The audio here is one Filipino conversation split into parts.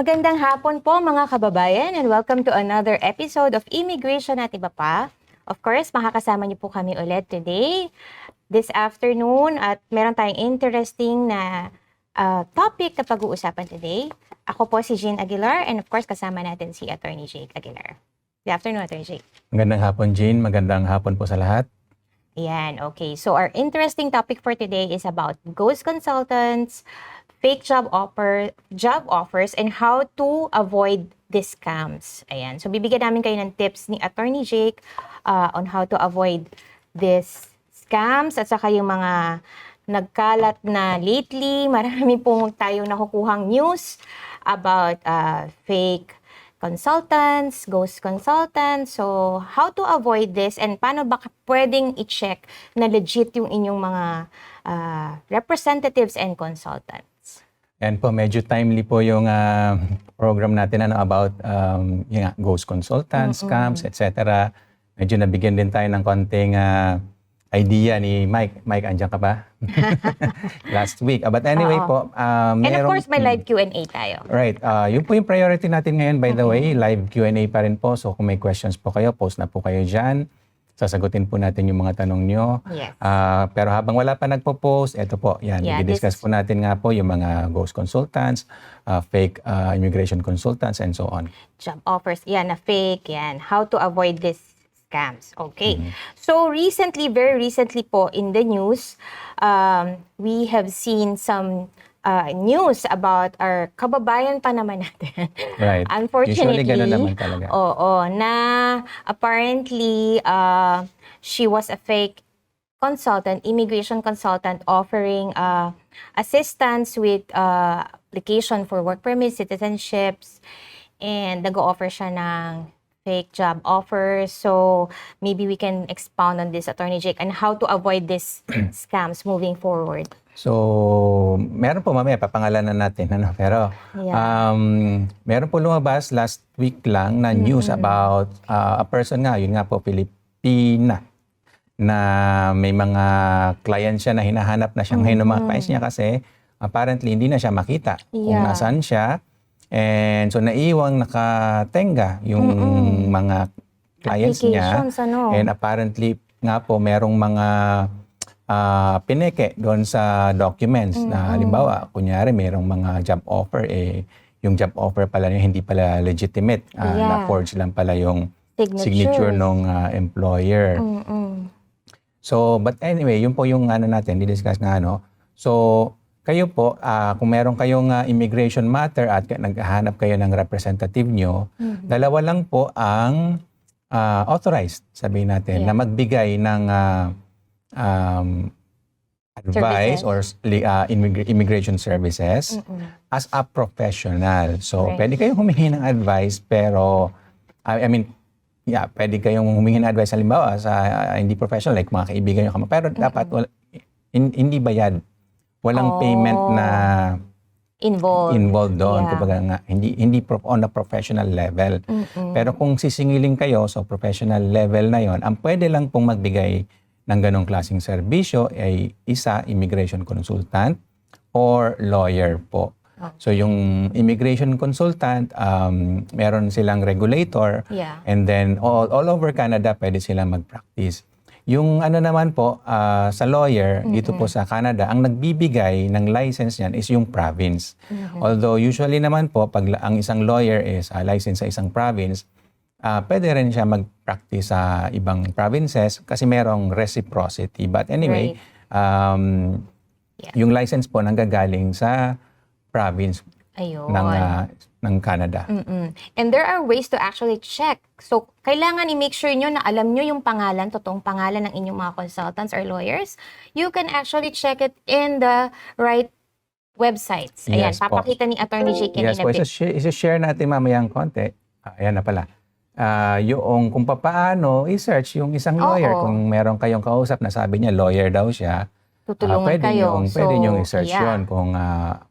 Magandang hapon po mga kababayan and welcome to another episode of Immigration at Iba Pa. Of course, makakasama niyo po kami ulit today, this afternoon at meron tayong interesting na topic na pag-uusapan today. Ako po si Jean Aguilar and of course kasama natin si Attorney Jake Aguilar. Good afternoon, Attorney Jake. Magandang hapon, Jean. Magandang hapon po sa lahat. Ayan, okay. So our interesting topic for today is about ghost consultants, fake job offers, and how to avoid these scams. Ayan. So, bibigyan namin kayo ng tips ni Attorney Jake on how to avoid these scams at saka yung mga nagkalat na lately. Marami pong tayo nakukuhang news about fake consultants, ghost consultants. So, how to avoid this and paano ba pwedeng i-check na legit yung inyong mga representatives and consultants? Yan po, medyo timely po yung program natin about yung ghost consultants, scams, etc. Medyo nabigyan din tayo ng konting idea ni Mike. Mike, andyan ka ba? Last week. But anyway po, and of course, may live Q&A tayo. Right. Yun po yung priority natin ngayon, by the way. Live Q&A pa rin po. So kung may questions po kayo, post na po kayo dyan. Sasagutin po natin yung mga tanong nyo. Yes. Pero habang wala pa nagpo-post, eto po, yan. I-discuss po natin nga po yung mga ghost consultants, fake immigration consultants, and so on. Job offers, yan, na fake, yan. How to avoid these scams. Okay. So recently, very recently po in the news, we have seen some news about our kababayan pa naman natin. Right. Unfortunately, usually ganun naman talaga. Oo, na apparently she was a fake consultant, immigration consultant offering assistance with application for work permits, citizenships, and nag-o-offer siya ng fake job offers. So maybe we can expound on this, Attorney Jake, and how to avoid these scams moving forward. So, meron po mamaya, papangalanan natin. Pero, meron po lumabas last week lang na news about a person nga, yun nga po, Pilipina, na may mga client siya na hinahanap na siya ngayon ng mga clients niya kasi apparently hindi na siya makita kung nasaan siya. And so, naiwang nakatenga yung mga clients niya. And apparently nga po, merong mga pineke doon sa documents na halimbawa, kunyari mayroong mga job offer, yung job offer pala niya hindi pala legitimate, na-forge lang pala yung signature ng employer. So, but anyway, yun po yung natin, di-discuss nga So, kayo po, kung meron kayong immigration matter at naghahanap kayo ng representative nyo, dalawa lang po ang authorized, sabihin natin, na magbigay ng advice or immigration services as a professional. So, pwede kayong humingi ng advice, pero, pwede kayong humingi ng advice, halimbawa, sa hindi professional, like mga kaibigan nyo, pero dapat hindi bayad. Walang payment na involved doon. Kumbaga nga, hindi on a professional level. Pero kung sisingilin kayo, so professional level na yon, ang pwede lang pong magbigay ng ganong klaseng serbisyo ay isa, immigration consultant or lawyer po. So yung immigration consultant, meron silang regulator, and then all over Canada pwede silang mag-practice. Yung naman po, sa lawyer, dito po sa Canada, ang nagbibigay ng license niyan is yung province. Although usually naman po, pag ang isang lawyer is licensed sa isang province, pwede rin siya mag-practice sa ibang provinces kasi merong reciprocity. But anyway, yung license po nanggagaling sa province ng Canada. And there are ways to actually check. So, kailangan i-make sure nyo na alam nyo yung pangalan, totoong pangalan ng inyong mga consultants or lawyers. You can actually check it in the right websites. Ayan, papakita ni Attorney Jake yan in a bit. Isa-share natin mamaya ang konti. Ayan na pala. Yung kung paano i-search yung isang lawyer. Kung meron kayong kausap na sabi niya lawyer daw siya, tutulungan kayo. Pwede niyong i-search yun kung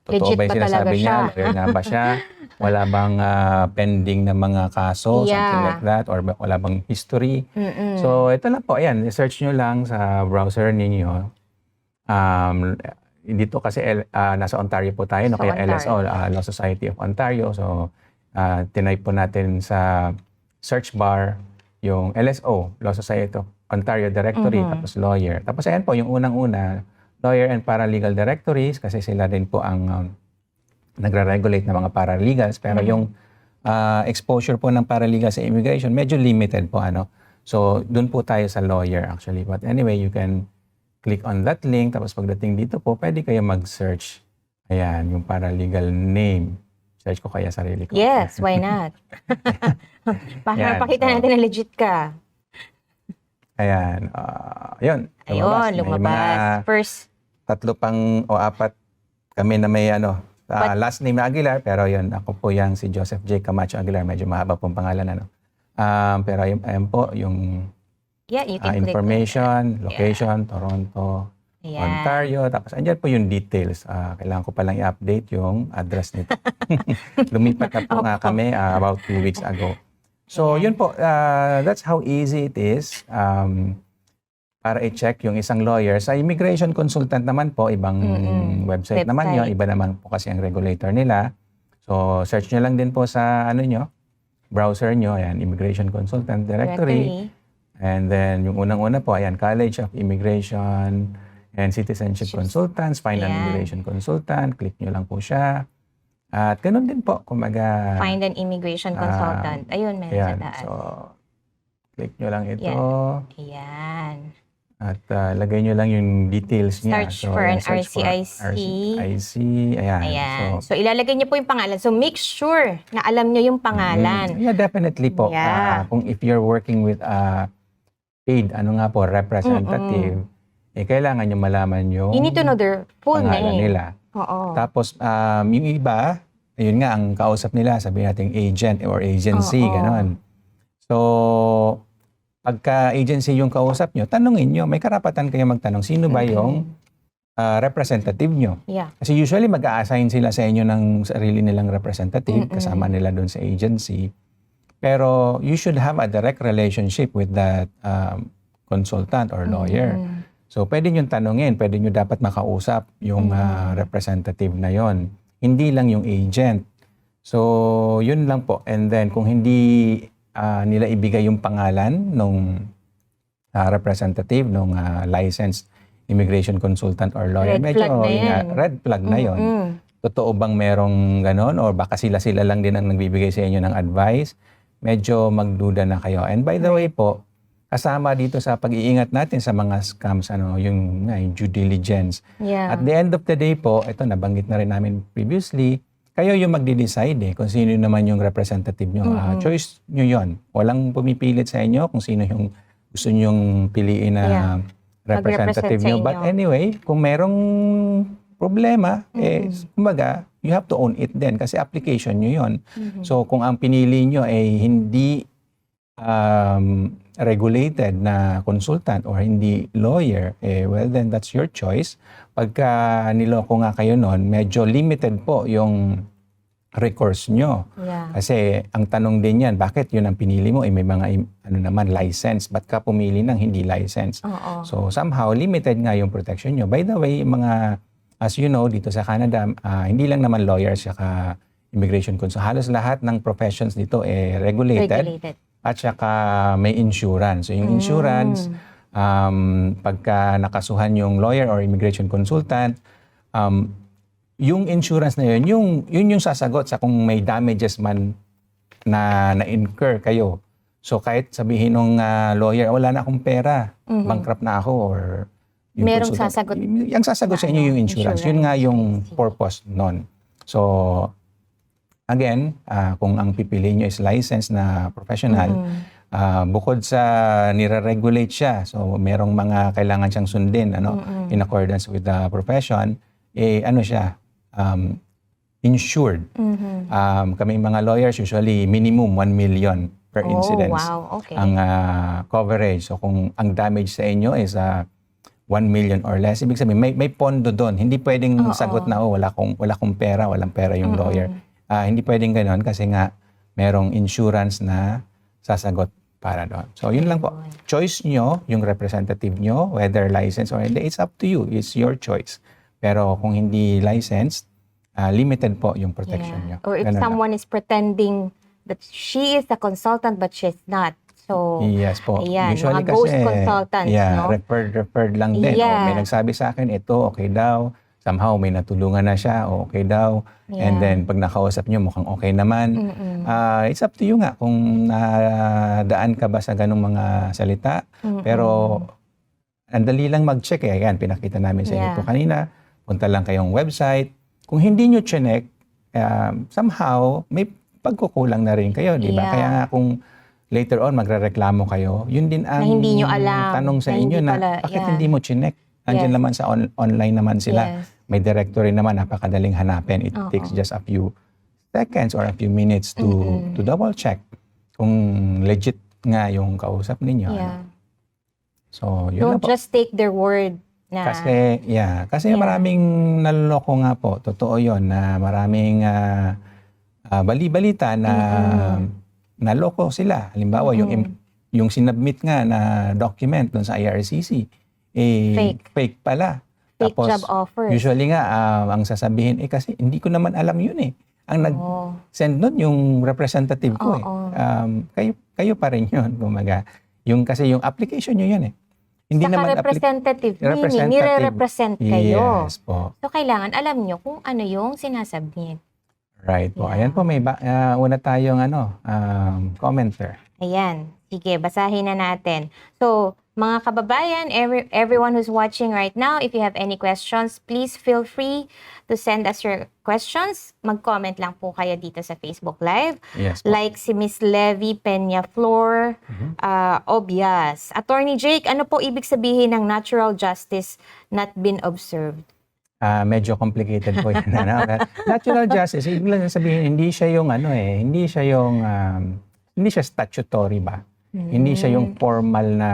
totoo ba yung sinasabi niya, lawyer nga ba siya, wala bang pending na mga kaso, something like that, or wala bang history. So ito lang po, ayan, i-search nyo lang sa browser ninyo dito kasi nasa Ontario po tayo, no? Sa Kaya Ontario. LSO, Law Society of Ontario. So, tinype po natin sa search bar yung LSO, Law Society of Ontario Directory, tapos lawyer. Tapos ayan po, yung unang-una, lawyer and paralegal directories, kasi sila din po ang nagre-regulate ng mga paralegals. Pero yung exposure po ng paralegal sa immigration, medyo limited po. So, dun po tayo sa lawyer actually. But anyway, you can click on that link. Tapos pagdating dito po, pwede kayo mag-search. Ayan, yung paralegal name. Search ko kaya sarili ko. Yes, why not? Para Yan, pakita so, natin na legit ka. Ayan. Yun. Ayun, May lumabas. mga First, 3 o 4 kami na may last name na Aguilar. Pero yun, ako po yung si Joseph J. Camacho Aguilar. Medyo mahaba pong pangalan. Pero ayan po, yung yeah, you can click information, that. location, Toronto, Ayan. Ontario. Tapos andyan po yung details. Kailangan ko palang i-update yung address nito. Lumipat na po nga kami about 2 weeks ago. So yun po, that's how easy it is para i-check yung isang lawyer. Sa immigration consultant naman po, ibang website naman yun. Iba naman po kasi ang regulator nila. So search nyo lang din po sa browser nyo. Ayan, Immigration Consultant Directory. And then, yung unang-una po, ayan, College of Immigration and Citizenship Consultants, Find an Immigration Consultant. Click nyo lang po siya. At ganun din po, kumaga. Find an immigration consultant. Ayun, meron sa taas. So, click nyo lang ito. Ayan. At lagay nyo lang yung details niya. Search for an RCIC. RCIC. Ayan. So, ilalagay niyo po yung pangalan. So, make sure na alam niyo yung pangalan. Yeah, definitely po. Yeah. Kung if you're working with paid, representative, kailangan nyo malaman yung You need to know their full pangalan name. nila. Oo. Tapos, yung iba, ayun nga, ang kausap nila, sabihin natin agent or agency, ganon. So, pagka agency yung kausap nyo, tanungin nyo, may karapatan kayo magtanong, sino ba yung representative nyo? Yeah. Kasi usually mag-a-assign sila sa inyo ng sarili nilang representative, kasama nila doon sa agency. Pero you should have a direct relationship with that consultant or lawyer. So pwede nyo tanungin, pwede nyo dapat makausap yung representative na yon. Hindi lang yung agent. So yun lang po. And then kung hindi nila ibigay yung pangalan ng representative, ng licensed immigration consultant or lawyer, Red flag na yan. Red flag na yon. Totoo bang merong ganon? Or baka sila lang din ang nagbibigay sa inyo ng advice? Medyo magduda na kayo. And by the way po, kasama dito sa pag-iingat natin sa mga scams, yung due diligence. Yeah. At the end of the day po, ito nabanggit na rin namin previously, kayo yung magde-decide kung sino naman yung representative nyo. Choice nyo yon. Walang pumipilit sa inyo kung sino yung gusto nyong piliin na representative nyo. But anyway, kung merong problema, kumbaga, you have to own it din kasi application nyo yon. So kung ang pinili nyo ay hindi regulated na consultant or hindi lawyer, well then that's your choice. Pagka niloko nga kayo nun, medyo limited po yung recourse nyo. Yeah. Kasi ang tanong din yan, bakit yun ang pinili mo? May mga license. Ba't ka pumili ng hindi license? So somehow limited nga yung protection nyo. By the way, as you know, dito sa Canada, hindi lang naman lawyers saka immigration consultant. Halos lahat ng professions dito regulated. At saka may insurance. So yung insurance, pagka nakasuhan yung lawyer or immigration consultant, yung insurance na yun yung sasagot sa kung may damages man na na-incur kayo. So kahit sabihin ng lawyer, wala na akong pera, bankrupt na ako, or yung merong sasagot. Yung sasagot sa inyo yung insurance. Yun nga yung purpose nun. So again, kung ang pipiliin nyo is licensed na professional, bukod sa nire-regulate siya, so merong mga kailangan siyang sundin in accordance with the profession, siya, insured. Kami mga lawyers, usually minimum 1 million per incident ang coverage. So kung ang damage sa inyo is 1 million or less, ibig sabihin may pondo doon. Hindi pwedeng sagot na wala kong pera, walang pera yung lawyer. Hindi pwedeng ganoon kasi nga merong insurance na sasagot para doon. So yun lang po. Choice nyo, yung representative nyo, whether license or hindi, it's up to you. It's your choice. Pero kung hindi licensed, limited po yung protection Yeah. nyo. Or if Ganun lang. someone is pretending that she is a consultant but she's not. So, Yes po. ayan, Usually mga ghost kasi, consultants, no? referred lang din. O, Yeah. may nagsabi sa akin, ito, okay daw. Somehow, may natulungan na siya, o okay daw. And Yeah. then, pag nakausap nyo, mukhang okay naman. Mm-mm. It's up to you nga kung nadaan ka ba sa ganung mga salita. Pero, ang dali lang mag-check eh. Ayan, pinakita namin sa inyo Yeah. po kanina. Punta lang kayong website. Kung hindi nyo chinek, somehow, may pagkukulang na rin kayo, di ba? Yeah. Kaya nga kung later on magrereklamo kayo, yun din ang Na hindi nyo alam, tanong sa na inyo hindi na pala, bakit yeah. hindi mo chinek? Nandiyan Yes. naman sa online naman sila. Yes. May directory naman, napakadaling hanapin. It Oo. takes just a few seconds or a few minutes to double check kung legit nga yung kausap ninyo. Yeah. So, yun na Don't po. just take their word na. Kasi Yeah. maraming naloloko nga po. Totoo 'yon na maraming bali-balita na naloko sila. Halimbawa yung sinubmit nga na document doon sa IRCC fake pala. Fake job offers. Usually nga ang sasabihin kasi hindi ko naman alam 'yun eh. Ang nag-send nun yung representative ko eh. Oo. Kayo pa rin 'yun, kumaga. Kasi yung application nyo 'yan eh. Hindi Saka naman representative, meaning nire-represent kayo. Yes po. So, kailangan alam nyo kung ano yung sinasubmit. Right po. Yeah. Ayan po, may una tayong commenter. Ayan. Sige, basahin na natin. So, mga kababayan, everyone who's watching right now, if you have any questions, please feel free to send us your questions. Mag-comment lang po kayo dito sa Facebook Live. Yes po. Like si Miss Levy Peña Flor, Obias. Attorney Jake, ano po ibig sabihin ng natural justice not been observed? Medyo complicated po yan. Natural justice, ibig lang sabihin, hindi siya yung hindi siya statutory ba? Hindi siya yung formal na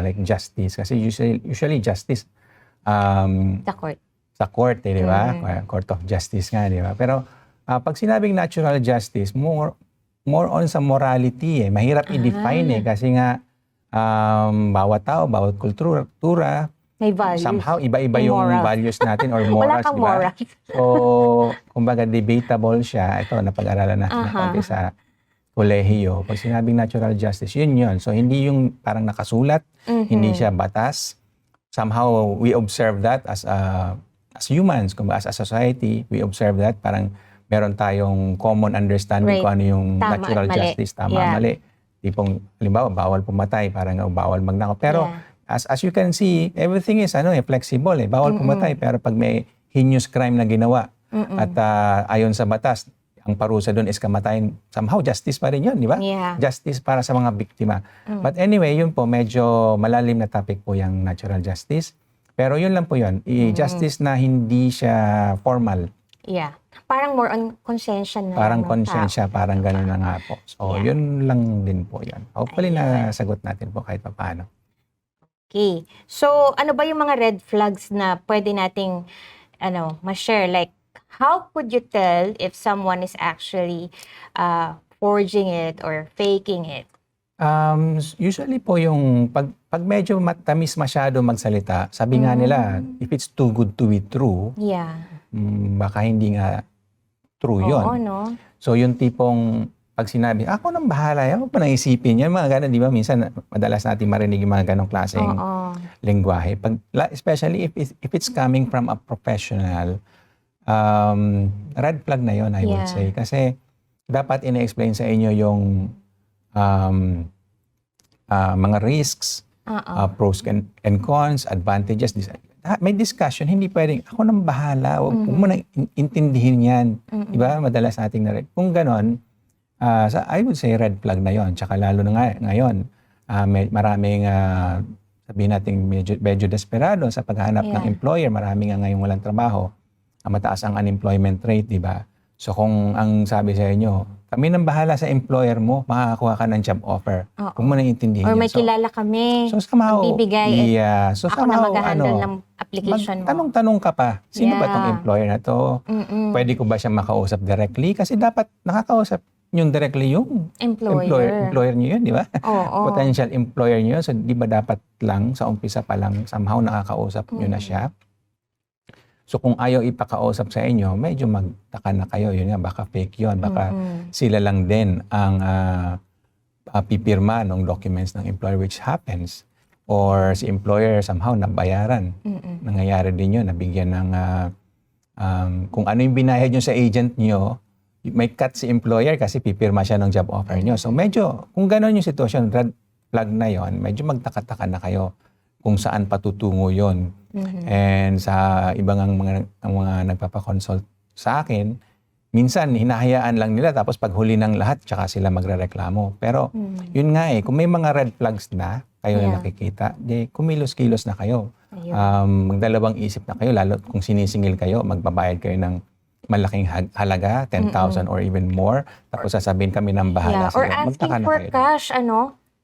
like justice. Kasi usually justice Sa court. sa court, di ba? Court of Justice nga, di ba? Pero pag sinabing natural justice, more on sa morality eh. Mahirap i-define eh. Kasi nga, bawat tao, bawat kultura, May values. somehow iba-iba yung Morals. values natin or Wala morals, kang di ba? morals. So, kumbaga debatable siya. Ito, napag-aralan natin na konti sa kolehiyo. Pag sinabing natural justice, yun. So, hindi yung parang nakasulat, hindi siya batas. Somehow, we observe that as humans, as a society, we observe that. Parang meron tayong common understanding Right. kung ano yung Tama natural at mali. justice, tama, Yeah. mali. Tipong, halimbawa, bawal pumatay, parang bawal magnakaw. Pero, Yeah. as you can see, everything is flexible eh. Bawal pumatay, pero pag may heinous crime na ginawa at ayon sa batas, ang parusa doon is kamatayan. Somehow, justice pa rin yun, di ba? Yeah. Justice para sa mga biktima. But anyway, yun po, medyo malalim na topic po yung natural justice. Pero yun lang po yun. Justice na hindi siya formal. Yeah. Parang more on conscience na. Parang ng konsensya, parang gano'n na nga po. So, Yeah. yun lang din po yun. Hopefully, nasagot natin po kahit pa paano. Okay. So, ano ba yung mga red flags na pwede nating ma-share? Like, how could you tell if someone is actually forging it or faking it? Usually po yung pag medyo matamis masyado magsalita, sabi nga nila, if it's too good to be true, Yeah. baka hindi nga true yun. Oo, no? So yung tipong pag sinabi, ako nang bahala yan, huwag mo nang isipin yan, mga ganun, di ba? Minsan, madalas natin marinig yung mga ganong klaseng Oo. lengguwahe. Especially if it's coming from a professional, red flag na yon, I would Yeah. say. Kasi dapat ina-explain sa inyo yung mga risks, pros and cons, advantages. May discussion, hindi pwedeng, ako nang bahala, huwag mo nang intindihin yan. Di ba? Madalas nating narinig. Kung ganon, I would say red flag na yon. Tsaka lalo na ngayon, maraming sabihin natin medyo desperado sa paghahanap ng employer. Marami nga ngayong walang trabaho. Mataas ang unemployment rate, di ba? So kung ang sabi sa inyo, kami nang bahala sa employer mo, makakakuha ka ng job offer. Kung mo nang intindihin Or yan. may kilala kami. So somehow, magbibigay. yeah. So Ako na somehow, mag-handle ng application mo. tanong-tanong ka pa, sino ba tong Yeah. employer na to? Pwede ko ba siya makausap directly? Kasi dapat nakakausap yung directly yung employer niyo yun, di ba? Oo. Potential employer niyo. So, di ba dapat lang sa umpisa pa lang somehow nakakausap niyo na siya? So kung ayaw ipakausap sa inyo, medyo magtaka na kayo. Yun nga, baka fake yun. Baka sila lang din ang pipirma ng documents ng employer, which happens. Or si employer somehow nabayaran. Nangyayari din yun, nabigyan ng kung ano yung binayad nyo sa agent nyo, may cut si employer kasi pipirma siya ng job offer nyo. So medyo, kung gano'n yung sitwasyon, red flag na yon, medyo magtaka-taka na kayo kung saan patutungo yon. And sa ibang ang mga nagpapakonsult sa akin, minsan hinahayaan lang nila tapos pag huli ng lahat, tsaka sila magrereklamo. Pero yun nga kung may mga red flags na kayo na nakikita, di kumilos-kilos na kayo. Magdalawang isip na kayo, lalo kung sinisingil kayo, magbabayad kayo ng malaking halaga, 10,000 or even more. Tapos sasabihin kami ng bahala Or sila. asking Magtaka na for kayo. cash,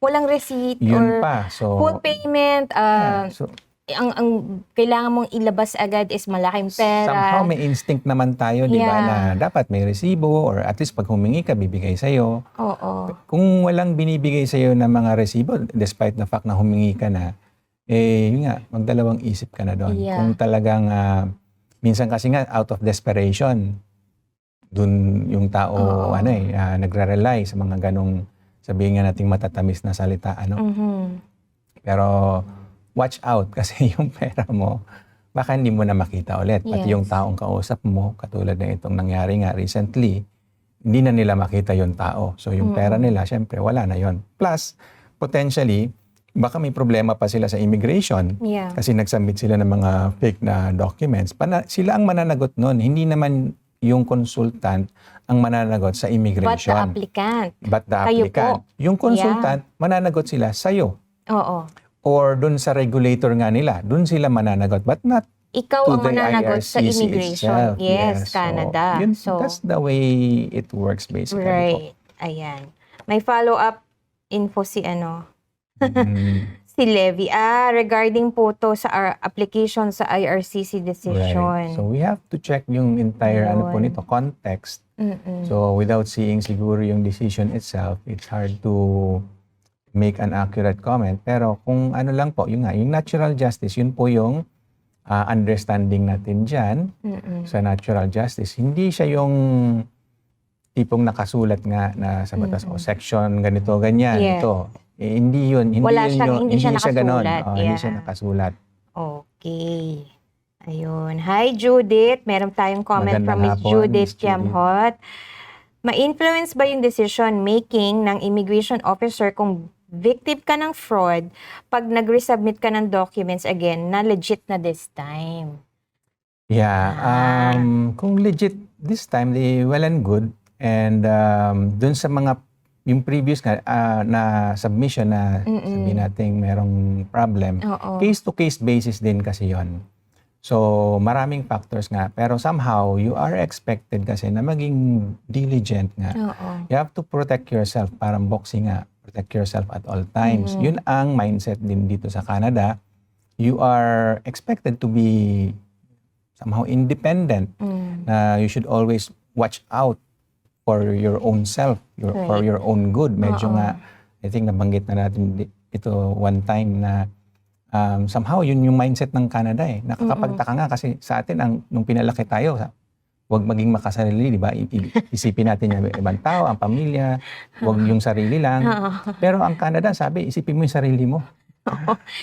walang receipt Yun or pa. So, full payment. so, Ang kailangan mong ilabas agad is malaking pera. somehow may instinct naman tayo, di ba, Yeah. na dapat may resibo or at least pag humingi ka, bibigay sa'yo. Oo. Kung walang binibigay sa'yo ng mga resibo, despite the fact na humingi ka na, yun nga, magdalawang isip ka na doon. Yeah. Kung talagang, minsan kasi nga, out of desperation, dun yung tao, nagre-rely sa mga ganong, sabihin nga nating matatamis na salita, Pero, watch out kasi yung pera mo, baka hindi mo na makita ulit. Pati yung taong kausap mo, katulad na itong nangyari nga recently, hindi na nila makita yung tao. So yung pera nila, syempre wala na yon. Plus, potentially, baka may problema pa sila sa immigration kasi nagsubmit sila ng mga fake na documents. Sila ang mananagot nun. Hindi naman yung consultant ang mananagot sa immigration. But the applicant. Yung consultant, mananagot sila sa'yo. Oo. Or dun sa regulator nga nila, dun sila mananagot, but not Ikaw to ang the mananagot sa IRCC immigration. itself. Yes, Canada. So, that's the way it works basically. Right. Ayan. May follow-up info si si Levy. Regarding po to sa our application sa IRCC decision. Right. So we have to check yung entire nito, context. So without seeing siguro yung decision itself, it's hard to make an accurate comment. Pero kung ano lang po, yung natural justice, yun po yung understanding natin dyan sa natural justice. Hindi siya yung tipong nakasulat nga na sa batas o section ganito, ganyan, ito. Hindi yun. Hindi siya ganon. Hindi siya nakasulat. Okay. Ayun. Hi, Judith. Meron tayong comment Magandang from Miss hapon, Judith Miss Judith. Kiamhot. Ma-influence ba yung decision making ng immigration officer kung victim ka ng fraud pag nag-resubmit ka ng documents again na legit na this time? Yeah. Kung legit this time, well and good. And dun sa mga, yung previous na submission na sabihin natin merong problem, case-to-case basis din kasi yon. So, maraming factors nga. Pero somehow, you are expected kasi na maging diligent nga. You have to protect yourself. Parang boxing nga. Protect yourself at all times. Yun ang mindset din dito sa Canada. You are expected to be somehow independent. Na you should always watch out for your own self, for your own good. Medyo nga, I think nabanggit na natin ito one time na somehow yun yung mindset ng Canada Nakakapagtaka nga kasi sa atin, nung pinalaki tayo, huwag maging makasarili, di ba? Isipin natin yung ibang tao, ang pamilya, huwag yung sarili lang. Pero ang Canada, sabi, isipin mo yung sarili mo.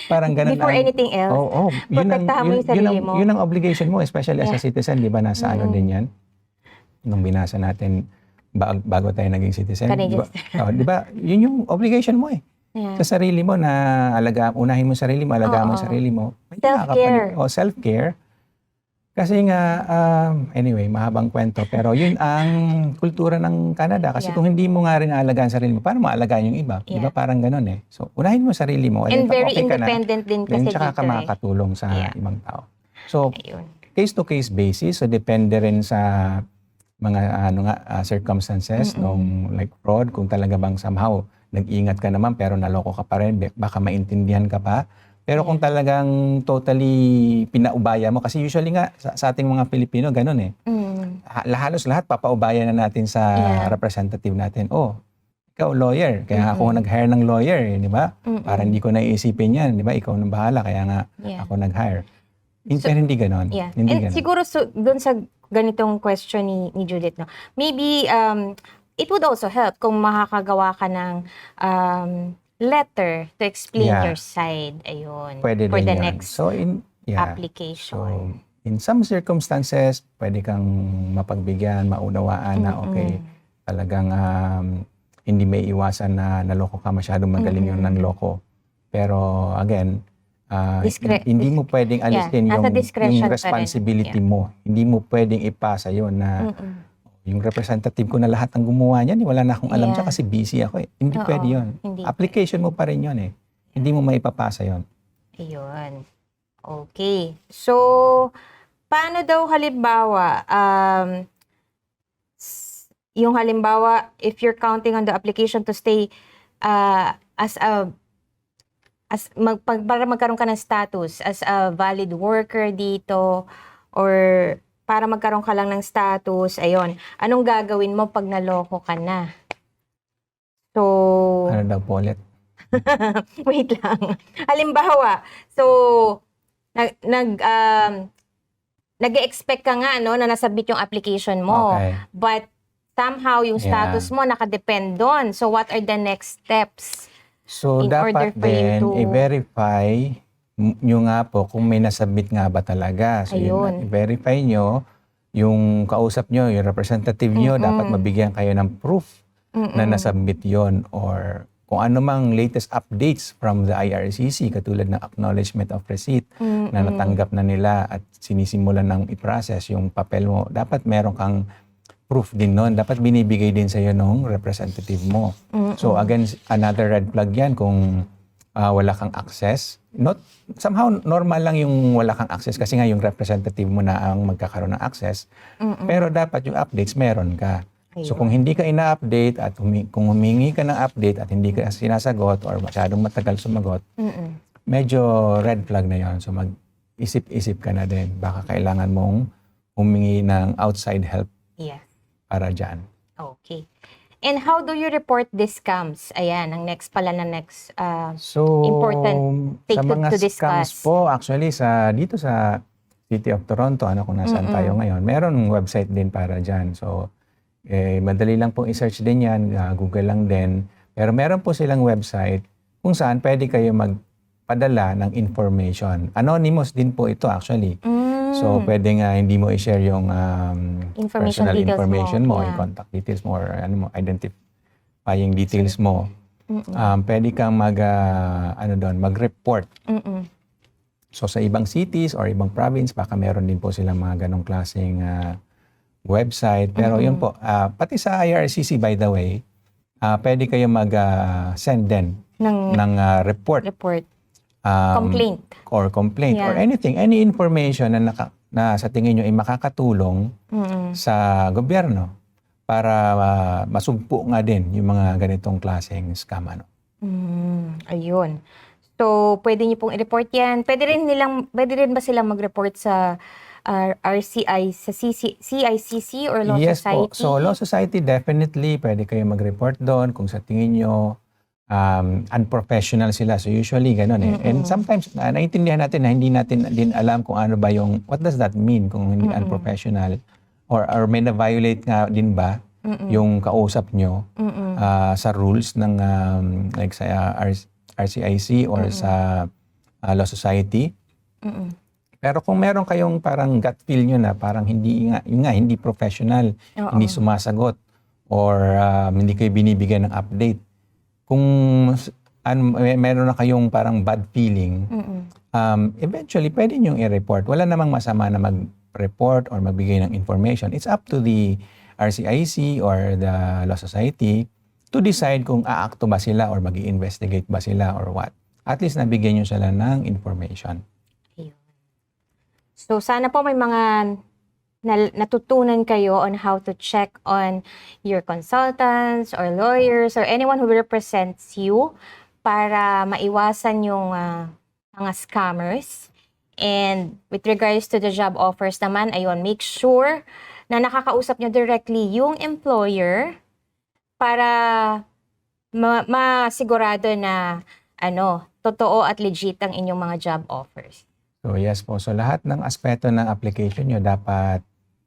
Parang ganun. Before anything else, protektahan mo yung sarili mo. Yun ang obligation mo, especially as a citizen, di ba? Nasa ano din yan? Nung binasa natin, bago tayo naging citizen. Di ba? Yun yung obligation mo sa sarili mo na unahin mo sarili mo, alagaan mo sarili mo. Self-care. Self-care. Kasi nga, anyway, mahabang kwento. Pero yun ang kultura ng Canada. Kasi kung hindi mo nga rin aalagaan sarili mo, paano maalagaan yung iba? Di ba parang ganun So, unahin mo sarili mo. And very independent din kasi dito tsaka ka makakatulong sa ibang tao. So, case-to-case basis. So, depende rin sa mga circumstances nung like fraud. Kung talaga bang somehow nag-ingat ka naman pero naloko ka pa rin, baka maintindihan ka pa. Pero kung talagang totally pinaubaya mo, kasi usually nga sa ating mga Pilipino, ganun halos lahat papaubaya na natin sa representative natin. Ikaw lawyer, kaya ako nag-hire ng lawyer, di ba? Para hindi ko naiisipin yan, di ba? Ikaw nang bahala, kaya nga ako nag-hire. Pero hindi ganon. Yeah. Hindi And ganon. siguro doon sa ganitong question ni Judith, no, maybe it would also help kung makakagawa ka ng letter to explain Yeah. your side. Ayun. Pwede for din the yun. next So, So, application. in some circumstances, pwede kang mapagbigyan, maunawaan na okay, talagang hindi may iwasan na naloko ka, masyadong magaling yung nanloko. Pero again, hindi mo pwedeng alisin nasa yung discretion pa rin. responsibility mo. Hindi mo pwedeng ipasa yon na yung representative ko na lahat ng gumawa niyan, wala na akong alam siya kasi busy ako. Hindi Oo, pwede yon. hindi Application mo pa rin yon eh. Hindi mo maipapasa yon. Ayun. Okay. So, paano daw halimbawa, yung halimbawa, if you're counting on the application to stay para magkaroon ka ng status as a valid worker dito, or para magkaroon ka lang ng status, ayun, anong gagawin mo pag naloko ka na? So, Ano daw po ulit? wait lang. Halimbawa, so, nag-expect ka nga, no, na nasubmit yung application mo. Okay. But, somehow, yung status mo nakadepend doon. So, what are the next steps? So, In order dapat for you din to- i-verify nyo nga po kung may nasubmit nga ba talaga. So, Ayun. i-verify nyo yung kausap nyo, yung representative nyo, dapat mabigyan kayo ng proof na nasubmit yon, or kung ano mang latest updates from the IRCC, katulad ng acknowledgement of receipt na natanggap na nila at sinisimulan ng i-process yung papel mo, dapat meron kang proof din nun. Dapat binibigay din sa'yo nung representative mo. So again, another red flag yan kung wala kang access. Somehow, normal lang yung wala kang access kasi nga yung representative mo na ang magkakaroon ng access. Pero dapat yung updates meron ka. So kung hindi ka ina-update at kung humingi ka ng update at hindi ka sinasagot or masyadong matagal sumagot, medyo red flag na yon. So mag-isip-isip ka na din. Baka kailangan mong humingi ng outside help Yeah. para dyan. Okay. And how do you report these scams? Ayan, ang next So, important take sa to mga discuss. scams po, actually, dito sa City of Toronto, kung nasaan tayo ngayon, meron website din para dyan. So, madali lang pong i-search din yan, Google lang din. Pero meron po silang website kung saan pwede kayo magpadala ng information. Anonymous din po ito actually. So, pwede nga hindi mo i-share yung Information personal details information mo, yeah. yung contact details mo, or identifying details mo. Pwede kang mag-report. So, sa ibang cities or ibang province, baka meron din po silang mga ganong klaseng website. Pero yun po, pati sa IRCC, by the way, pwede kayo mag-send din ng report. Complaint. Or complaint Yeah. or anything, any information na sa tingin nyo ay makakatulong sa gobyerno para masugpo nga din yung mga ganitong klaseng scam. Ayun. So, pwede niyo pong i-report yan. Pwede rin ba silang mag-report sa RCI, sa CICC or Law Yes Society? po. So, Law Society, definitely, pwede kayo mag-report doon kung sa tingin nyo unprofessional sila. So usually ganun eh. And sometimes naiintindihan natin na hindi natin din alam kung ano ba yung, what does that mean kung hindi unprofessional, or may na-violate nga din ba yung kausap nyo sa rules ng like sa RCIC or sa Law Society. Pero kung meron kayong parang gut feel nyo na parang hindi professional, hindi sumasagot, or hindi kayo binibigyan ng update, kung meron na kayong parang bad feeling, eventually pwede nyo i-report. Wala namang masama na mag-report or magbigay ng information. It's up to the RCIC or the Law Society to decide kung aakto ba sila or mag-i-investigate ba sila or what. At least nabigyan nyo sila ng information. So sana po may mga natutunan kayo on how to check on your consultants or lawyers or anyone who represents you para maiwasan yung mga scammers. And with regards to the job offers naman, ayun, make sure na nakakausap nyo directly yung employer para masigurado na totoo at legit ang inyong mga job offers. So yes po, so lahat ng aspeto ng application nyo dapat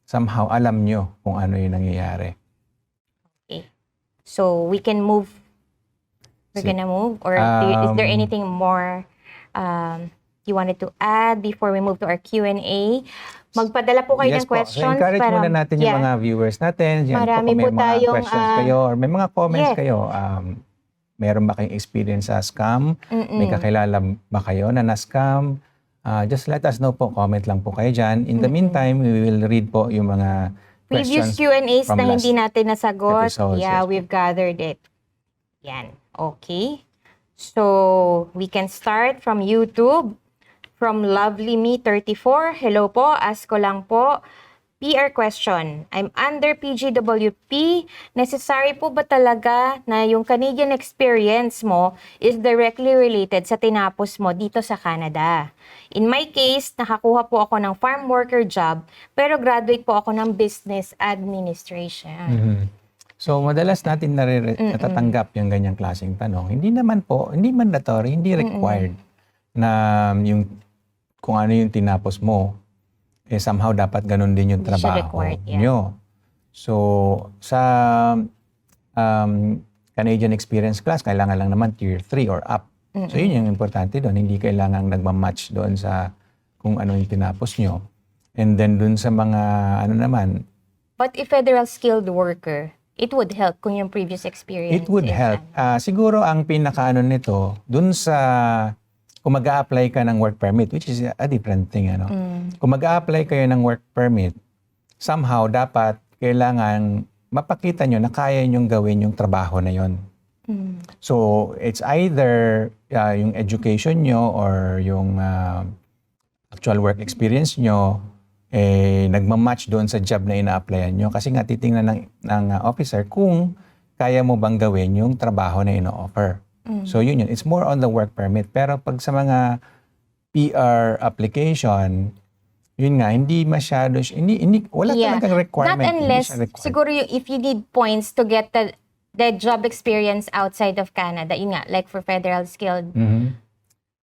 somehow alam nyo kung ano yung nangyayari. Okay. So we can move. We're gonna move? Or is there anything more you wanted to add before we move to our Q&A? Magpadala po kayo Yes ng po, so questions. encourage muna natin yung yeah. mga viewers natin. Yan Marami po, kung may po mga tayong, questions kayo or may mga comments yes. kayo. Meron ba kayong experience sa scam? May kakilala ba kayo na na-scam? Just let us know po. Comment lang po kayo dyan. In the meantime, we will read po yung mga Previous questions Q&As from na last hindi natin nasagot. episodes, Yeah, yes po. we've gathered it. Yan. Okay. So, we can start from YouTube. From Lovely Me 34. Hello po, ask ko lang po. PR question. I'm under PGWP. Necessary po ba talaga na yung Canadian experience mo is directly related sa tinapos mo dito sa Canada? In my case, nakakuha po ako ng farm worker job, pero graduate po ako ng business administration. So, madalas natin natatanggap yung ganyang klaseng tanong. Hindi naman po, hindi mandatory, hindi required na yung kung ano yung tinapos mo, somehow dapat ganun din yung Hindi siya trabaho required, yeah. nyo. So, sa Canadian Experience class, kailangan lang naman Tier 3 or up. So, yun yung importante doon. Hindi kailangan nagmamatch doon sa kung ano yung tinapos nyo. And then, doon sa mga, ano naman, But if federal skilled worker, it would help kung yung previous experience. it would is help. Siguro, ang pinakaano nito, doon sa kung mag-a-apply ka ng work permit, which is a different thing, ano. Kung mag-a-apply kayo ng work permit, somehow dapat kailangan mapakita nyo na kaya nyong gawin yung trabaho na yon. So, it's either yung education nyo or yung actual work experience nyo nagmamatch doon sa job na ina-applyan nyo. Kasi nga titingnan ng officer kung kaya mo bang gawin yung trabaho na ino-offer. So yun. It's more on the work permit. Pero pag sa mga PR application, yun nga, hindi masyado, wala talagang requirement. Not unless, Hindi siya required. siguro if you need points to get the job experience outside of Canada, yun nga, like for federal skilled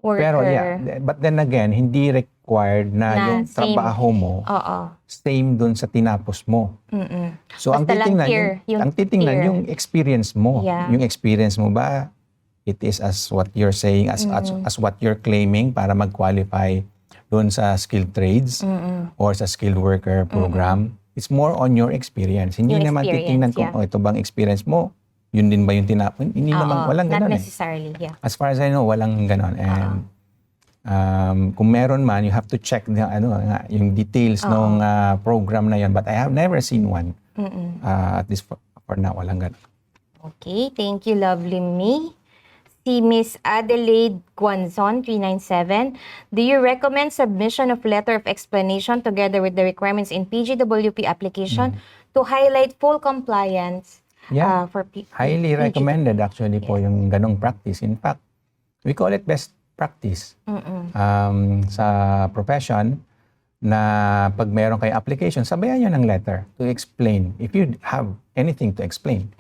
worker. Pero yeah, but then again, hindi required na yung same. trabaho mo same dun sa tinapos mo. So ang Basta lang titingnan, peer. yung experience mo. Yeah. Yung experience mo ba, it is as what you're saying, as what you're claiming para mag-qualify doon sa skilled trades or sa skilled worker program. It's more on your experience. Hindi Yung naman titingnan kung ito bang experience mo, yun din ba yung tinapon? Hindi naman, walang not ganon necessarily, yeah. As far as I know, walang ganon. And kung meron man, you have to check yung details ng program na yun. But I have never seen one. At least for now, walang ganon. Okay, thank you, Lovely Me. Si Miss Adelaide Guanzon, 397. Do you recommend submission of letter of explanation together with the requirements in PGWP application to highlight full compliance? Yeah, for highly recommended actually po yung ganong practice. In fact, we call it best practice sa profession na pag meron kayo application, sabayan nyo ng letter to explain if you have anything to explain.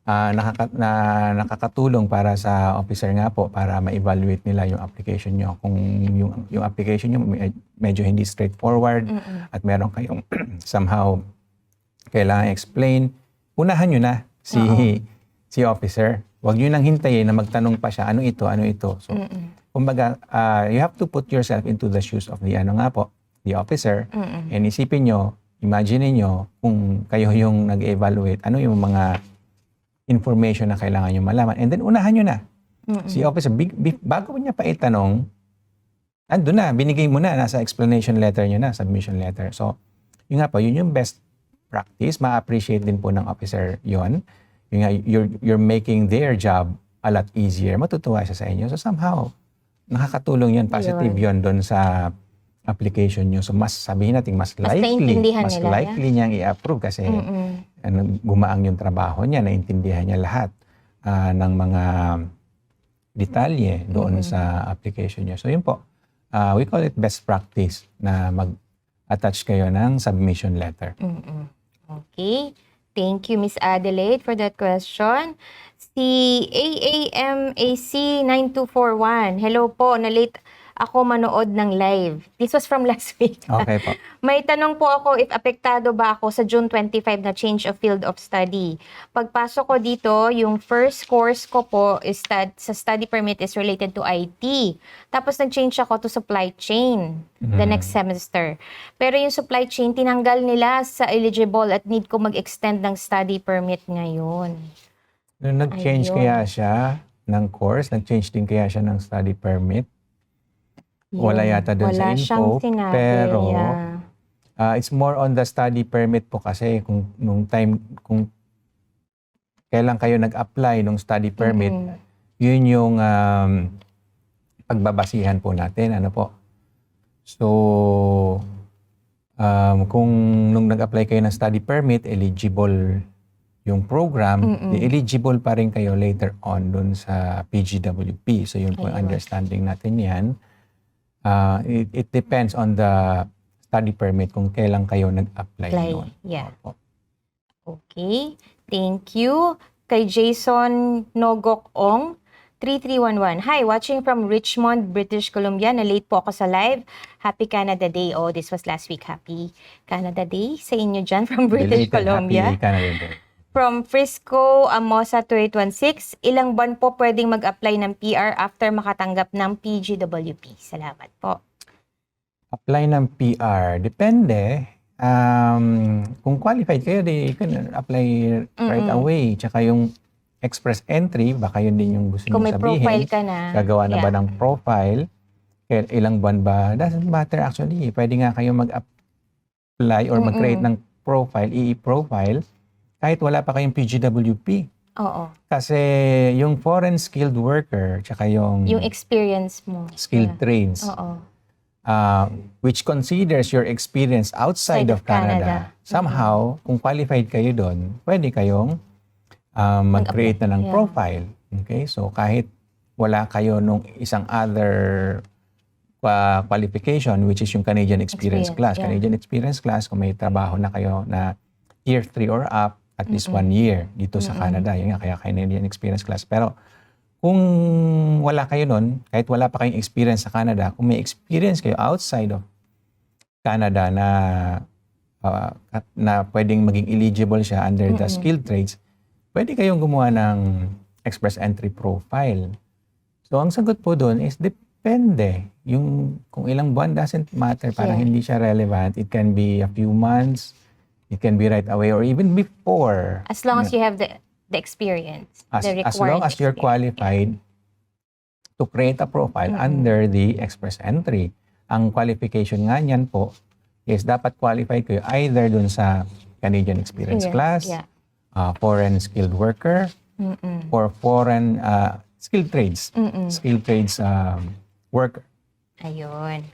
Nakakatulong para sa officer nga po para ma-evaluate nila yung application nyo. Kung yung application nyo medyo hindi straightforward at meron kayong somehow kailangan explain, unahan nyo na si officer. Huwag nyo nang hintayin na magtanong pa siya, ano ito? So, kumbaga, you have to put yourself into the shoes of the officer. And isipin nyo, imagine nyo kung kayo yung nag-evaluate, ano yung mga information na kailangan nyo malaman. And then, unahan nyo na. Si officer, bago niya pa itanong, andun na, binigay mo na, nasa explanation letter nyo na, submission letter. So, yun yung best practice. Ma-appreciate din po ng officer yon. You're making their job a lot easier. Matutuwa siya sa inyo. So, somehow, nakakatulong yun, positive yun doon sa application nyo. So, sabihin natin, mas likely niyang i-approve kasi gumaang yung trabaho niya, naintindihan niya lahat ng mga detalye doon sa application niya. So, yun po. We call it best practice na mag-attach kayo ng submission letter. Okay. Thank you, Miss Adelaide, for that question. Si AAMAC 9241. Hello po, na-late ako manood ng live. This was from last week. Okay po. May tanong po ako if apektado ba ako sa June 25 na change of field of study. Pagpasok ko dito, yung first course ko po is sa study permit is related to IT. Tapos nag-change ako to supply chain the next semester. Pero yung supply chain, tinanggal nila sa eligible at need ko mag-extend ng study permit ngayon. Nung nag-change Ayun. kaya siya ng course, nag-change din kaya siya ng study permit. Wala yata doon sa Wala siyang info, sinabi. pero Yeah. it's more on the study permit po kasi kung kailan kayo nag-apply ng study permit, yun yung pagbabasihan po natin. Ano po? So, kung nung nag-apply kayo ng study permit, eligible yung program, eligible pa rin kayo later on dun sa PGWP. So, yun po yung Ayun. understanding natin yan. It depends on the study permit kung kailan kayo nag-apply noon. Yeah. Opo. Okay. Thank you. Kay Jason Nogok-ong, 3311. Hi, watching from Richmond, British Columbia. Na-late po ako sa live. Happy Canada Day. Oh, this was last week. Happy Canada Day sa inyo dyan from British Belated Columbia. Happy Canada Day. From Frisco, Amosa 2816, ilang buwan po pwedeng mag-apply ng PR after makatanggap ng PGWP? Salamat po. Apply ng PR, depende. Kung qualified kayo, you can apply right away. Tsaka yung express entry, baka yun din yung gusto Kung nyo may sabihin. profile ka na. Gagawa na ba ng profile? Kaya ilang buwan ba? Doesn't matter actually. Pwede nga kayo mag-apply or mag-create ng profile, e-profile, kahit wala pa kayong PGWP. Oo. Kasi yung foreign skilled worker, tsaka yung experience mo. skilled trades, Oo. which considers your experience outside of Canada. Somehow, kung qualified kayo doon, pwede kayong mag-create na ng profile. Okay? So, kahit wala kayo nung isang other qualification, which is yung Canadian Experience Class. Yeah. Canadian Experience Class, kung may trabaho na kayo na Tier 3 or up, at least 1 year dito sa Canada. Yun nga, kaya Canadian Experience Class. Pero, kung wala kayo nun, kahit wala pa kayong experience sa Canada, kung may experience kayo outside of Canada na pwedeng maging eligible siya under the skilled trades, pwede kayong gumawa ng express entry profile. So, ang sagot po doon is depende. Yung kung ilang buwan doesn't matter. Parang hindi siya relevant. It can be a few months. It can be right away or even before. As long as you have the experience. As the long required as you're experience. qualified to create a profile under the express entry. Ang qualification nga niyan po is dapat qualified kayo either dun sa Canadian Experience Class, Yeah. foreign skilled worker, or foreign skilled trades. Skilled trades worker. Ayun.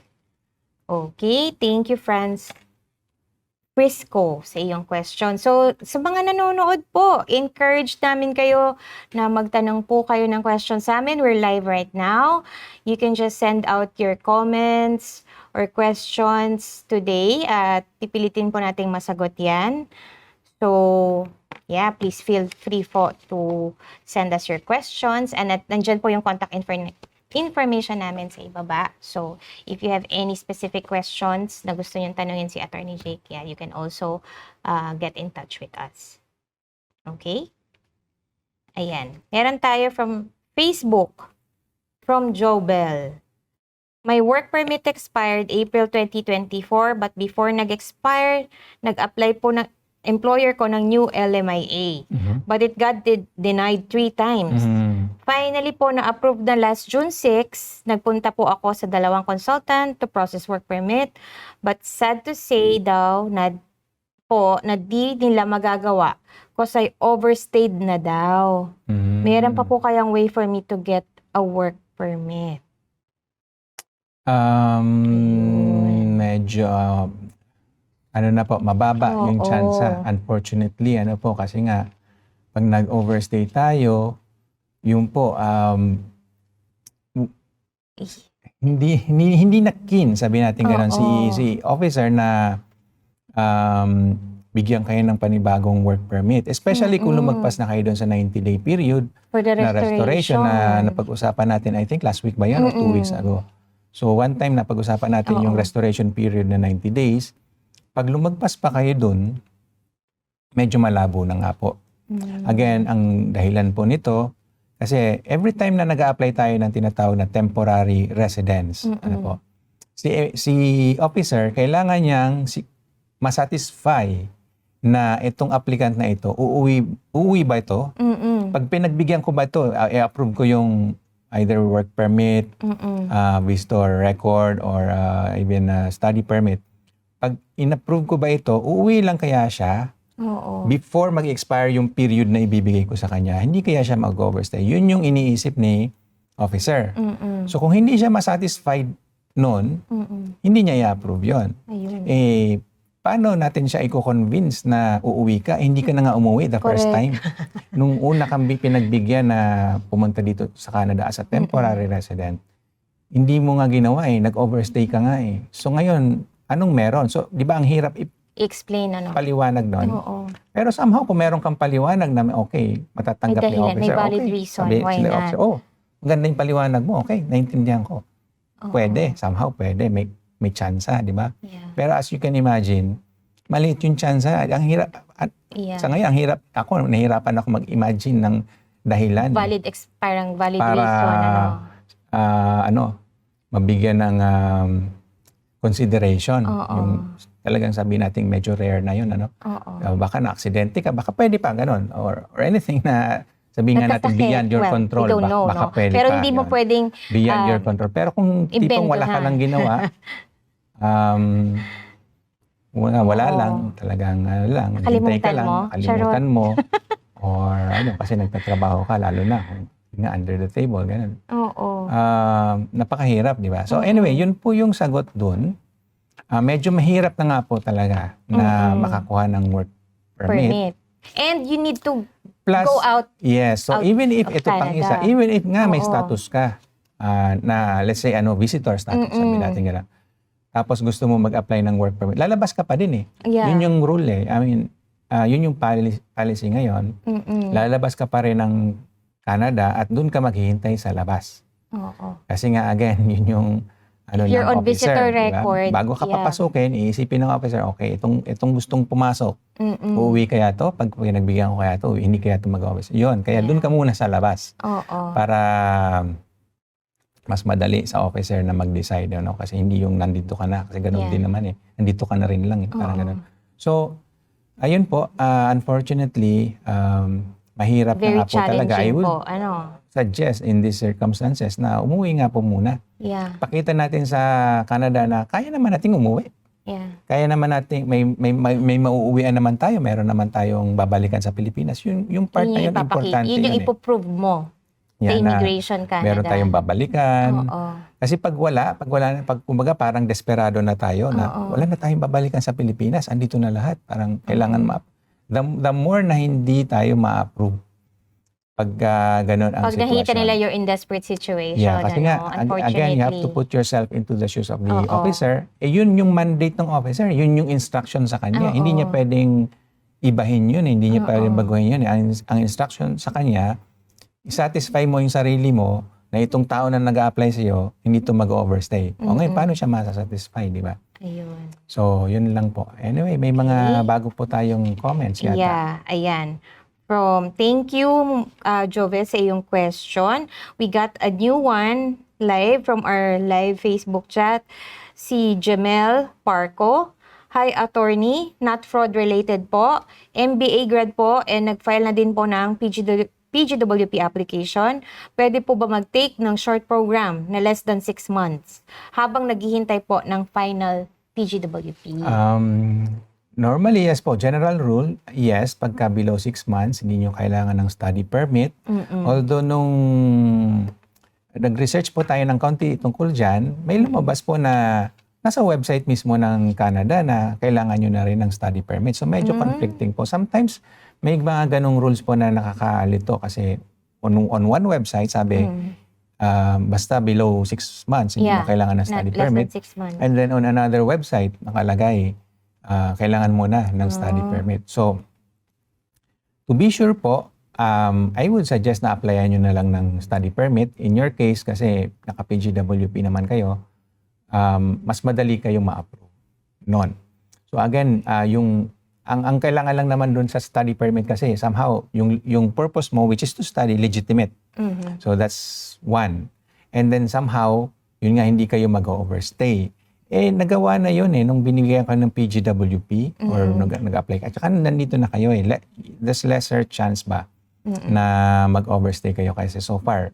Okay. Thank you, Franz Frisco, sa iyong question. So, sa mga nanonood po, encourage namin kayo na magtanong po kayo ng question sa amin. We're live right now. You can just send out your comments or questions today at pipilitin po nating masagot yan. So, yeah, please feel free to send us your questions. And nandyan po yung contact information namin sa ibaba. So, if you have any specific questions na gusto nyo tanungin si Attorney Jake, yeah, you can also get in touch with us. Okay? Ayan. Meron tayo from Facebook, from Jobel. My work permit expired April 2024, but before nag-expire, nag-apply po ng employer ko ng new LMIA. But it got denied 3 times. Finally po, na-approve na last June 6. Nagpunta po ako sa 2 consultant to process work permit. But sad to say daw na di nila magagawa because I overstayed na daw. Meron pa po kayang way for me to get a work permit? Medyo na po, mababa yung chance. Unfortunately, kasi nga, pag nag-overstay tayo, yung po, hindi na keen, sabi natin gano'n, si officer na bigyan kayo ng panibagong work permit. Especially kung lumagpas na kayo doon sa 90-day period For the na restoration na napag-usapan natin, I think last week ba yan o 2 weeks ago. So one time na pag-usapan natin yung restoration period na 90 days. Pag lumagpas pa kayo dun, medyo malabo na nga po. Again, ang dahilan po nito, kasi every time na nag-a-apply tayo ng tinatawag na temporary residence, ano po, si officer, kailangan niyang masatisfy na itong applicant na ito, uuwi ba ito? Pag pinagbigyan ko ba ito, i-approve ko yung either work permit, visitor record, or even study permit. Pag in-approve ko ba ito, uuwi lang kaya siya before mag-expire yung period na ibibigay ko sa kanya? Hindi kaya siya mag-overstay? Yun yung iniisip ni officer. So kung hindi siya masatisfied noon, hindi niya i-approve yun. Paano natin siya i-convince na uuwi ka? Hindi ka na nga umuwi the first time. Nung una kang pinagbigyan na pumunta dito sa Canada as a temporary resident, hindi mo nga ginawa nag-overstay ka nga So ngayon, anong meron? So, di ba ang hirap explain paliwanag doon? Pero somehow, kung meron kang paliwanag na okay, matatanggap ni officer. May valid reason. Why not? Officer, maganda yung paliwanag mo. Okay, naintindihan ko. Pwede, somehow pwede. May tsansa, di ba? Pero as you can imagine, maliit yung tsansa. Ang hirap, sa ngayon, ang hirap, nahirapan ako mag-imagine ng dahilan. Parang valid para, reason. Mabigyan ng consideration. Yung talagang sabihin natin medyo rare na yun. Baka na-aksidente ka, baka pwede pa, ganun. Or anything na sabihin nga natin beyond your control. Baka pwede pero pa. hindi mo pwedeng beyond your control. Pero kung tipong wala ka lang ginawa, wala lang, talagang hintay ka lang, kalimutan mo, or kasi nagtatrabaho ka, lalo na kung under the table, ganun. Napakahirap, di ba? So anyway, yun po yung sagot dun. Medyo mahirap na nga po talaga na makakuha ng work permit. And you need to Plus, go out. Yes, so even if ito pang Canada. isa, even if nga may status ka, na let's say visitor status, sabi natin gano'n. Tapos gusto mo mag-apply ng work permit, lalabas ka pa din Yun yung rule I mean, yun yung policy ngayon. Lalabas ka pa rin ng Canada at doon ka maghihintay sa labas. Kasi nga again, yun yung You're ng on officer, visitor diba? record. Bago ka papasukin, iisipin ng officer, okay, itong gustong pumasok, uuwi kaya to? Pag pinagbigyan ko kaya to, hindi kaya to mag-office. Yun, kaya doon ka muna sa labas. Para mas madali sa officer na mag-decide, kasi hindi yung nandito ka na, kasi ganoon din naman nandito ka na rin lang, parang ganoon. So, ayun po, unfortunately, mahirap Very na nga po talaga. I would suggest in these circumstances na umuwi nga po muna. Pakita natin sa Canada na kaya naman nating umuwi. Kaya naman natin, may mauuwian naman tayo, meron naman tayong babalikan sa Pilipinas. Yung part na yun, importante yun yung ipoprove mo sa Immigration Canada. Meron tayong babalikan. Kasi pag kumbaga parang desperado na tayo na wala na tayong babalikan sa Pilipinas, andito na lahat. Parang kailangan the more na hindi tayo ma-approve pag ganun ang pag sitwasyon. nakita nila you're in desperate situation. Kasi nga, again, you have to put yourself into the shoes of the officer. Yun yung mandate ng officer. Yun yung instruction sa kanya. Hindi niya pwedeng ibahin yun. Hindi niya pwedeng baguhin yun. Ang instruction sa kanya, i-satisfy mo yung sarili mo na itong tao na nag-a-apply sa'yo, hindi ito mag-overstay. O ngayon, paano siya masasatisfy, di ba? Ayun. So, yun lang po. Anyway, may mga bago po tayong comments yata. Yeah, ayan. Thank you, Jovel, sa iyong question. We got a new one live from our live Facebook chat. Si Jamel Parco. Hi, attorney. Not fraud related po. MBA grad po and nag-file na din po ng PGWP application. Pwede po ba mag-take ng short program na less than 6 months habang naghihintay po ng final PGWP? Normally, yes po. General rule, yes. Pagka below 6 months, hindi nyo kailangan ng study permit. Although nung nag-research po tayo ng kaunti tungkol dyan, may lumabas po na nasa website mismo ng Canada na kailangan nyo na rin ng study permit. So medyo conflicting po. Sometimes may mga ganong rules po na nakakalito kasi on one website sabi basta below 6 months hindi mo kailangan ng study permit. Less than 6 months. And then on another website nakalagay kailangan mo na ng study permit. So to be sure po, I would suggest na applyan nyo na lang ng study permit. In your case kasi naka-PGWP naman kayo, mas madali kayong ma-approve noon. So again, ang kailangan lang naman doon sa study permit kasi somehow yung purpose mo, which is to study, legitimate. So that's one. And then somehow, yun nga, hindi kayo mag-overstay. Nagawa na yun nung binigyan ka ng PGWP or nag-apply ka. At saka nandito na kayo There's lesser chance ba na mag-overstay kayo kasi so far,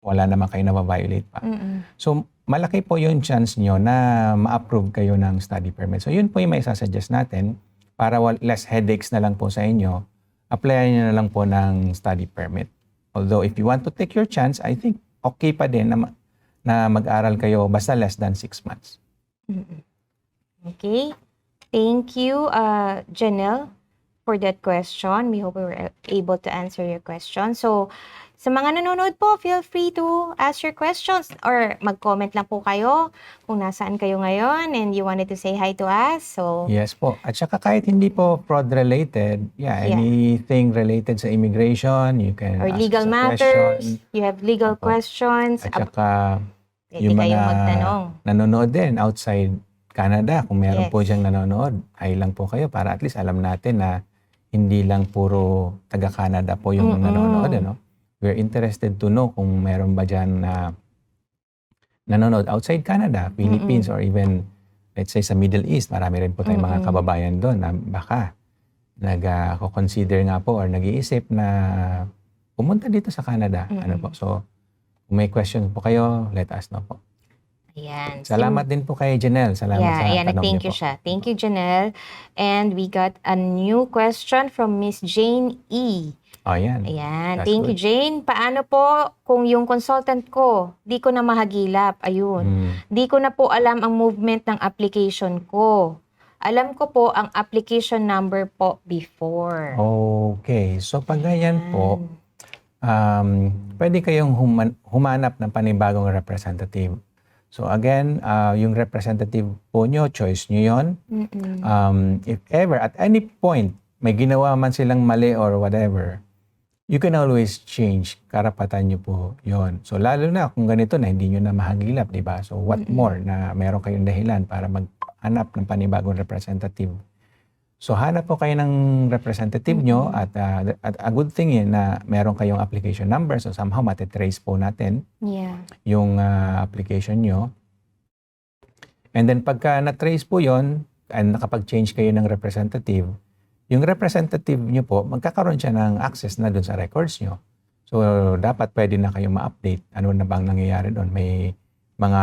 wala naman kayo na ma-violate pa. So, malaki po yung chance nyo na ma-approve kayo ng study permit. So, yun po yung may sasuggest natin para less headaches na lang po sa inyo. Applyan nyo na lang po ng study permit. Although, if you want to take your chance, I think okay pa din na mag-aral kayo basta less than 6 months. Okay. Thank you, Janelle, for that question. We hope we were able to answer your question. So, sa mga nanonood po, feel free to ask your questions or mag-comment lang po kayo kung nasaan kayo ngayon and you wanted to say hi to us. So, Yes po. At saka kahit hindi po fraud-related, anything related sa immigration, you can or ask legal us a matters, question. you have legal Opo. questions, At saka pwede yung kayong mga magtanong. nanonood din outside Canada, kung meron Yes. po diyang nanonood, hi lang po kayo para at least alam natin na hindi lang puro taga-Canada po yung nanonood. We're interested to know kung meron ba dyan na nanonood outside Canada, Philippines, or even, let's say, sa Middle East. Marami rin po tayong mga kababayan doon na baka nag-consider nga po or nag-iisip na pumunta dito sa Canada. So, kung may question po kayo, let us know po. Ayan. Salamat din po kay Janelle. Salamat sa tanong Thank niyo you po. siya. Thank you, Janelle. And we got a new question from Miss Jane E. Ayan. Ayan. That's Thank you, good. Jane. Paano po kung yung consultant ko, di ko na mahagilap? Ayun. Di ko na po alam ang movement ng application ko. Alam ko po ang application number po before. Okay. So, pag ganyan po, pwede kayong humanap ng panibagong representative. So again, yung representative po nyo, choice nyo yun. If ever, at any point, may ginawa man silang mali or whatever, you can always change. Karapatan nyo po yun. So lalo na kung ganito na hindi nyo na mahagilap, di ba? So what more na meron kayong dahilan para maghanap ng panibagong representative. So hanap po kayo ng representative nyo at a good thing yun na meron kayong application number. So somehow matitrace po natin yung application nyo. And then pagka na-trace po yon and nakapag-change kayo ng representative, yung representative nyo po, magkakaroon siya ng access na dun sa records nyo. So dapat pwede na kayo ma-update. Ano na bang nangyayari doon? May mga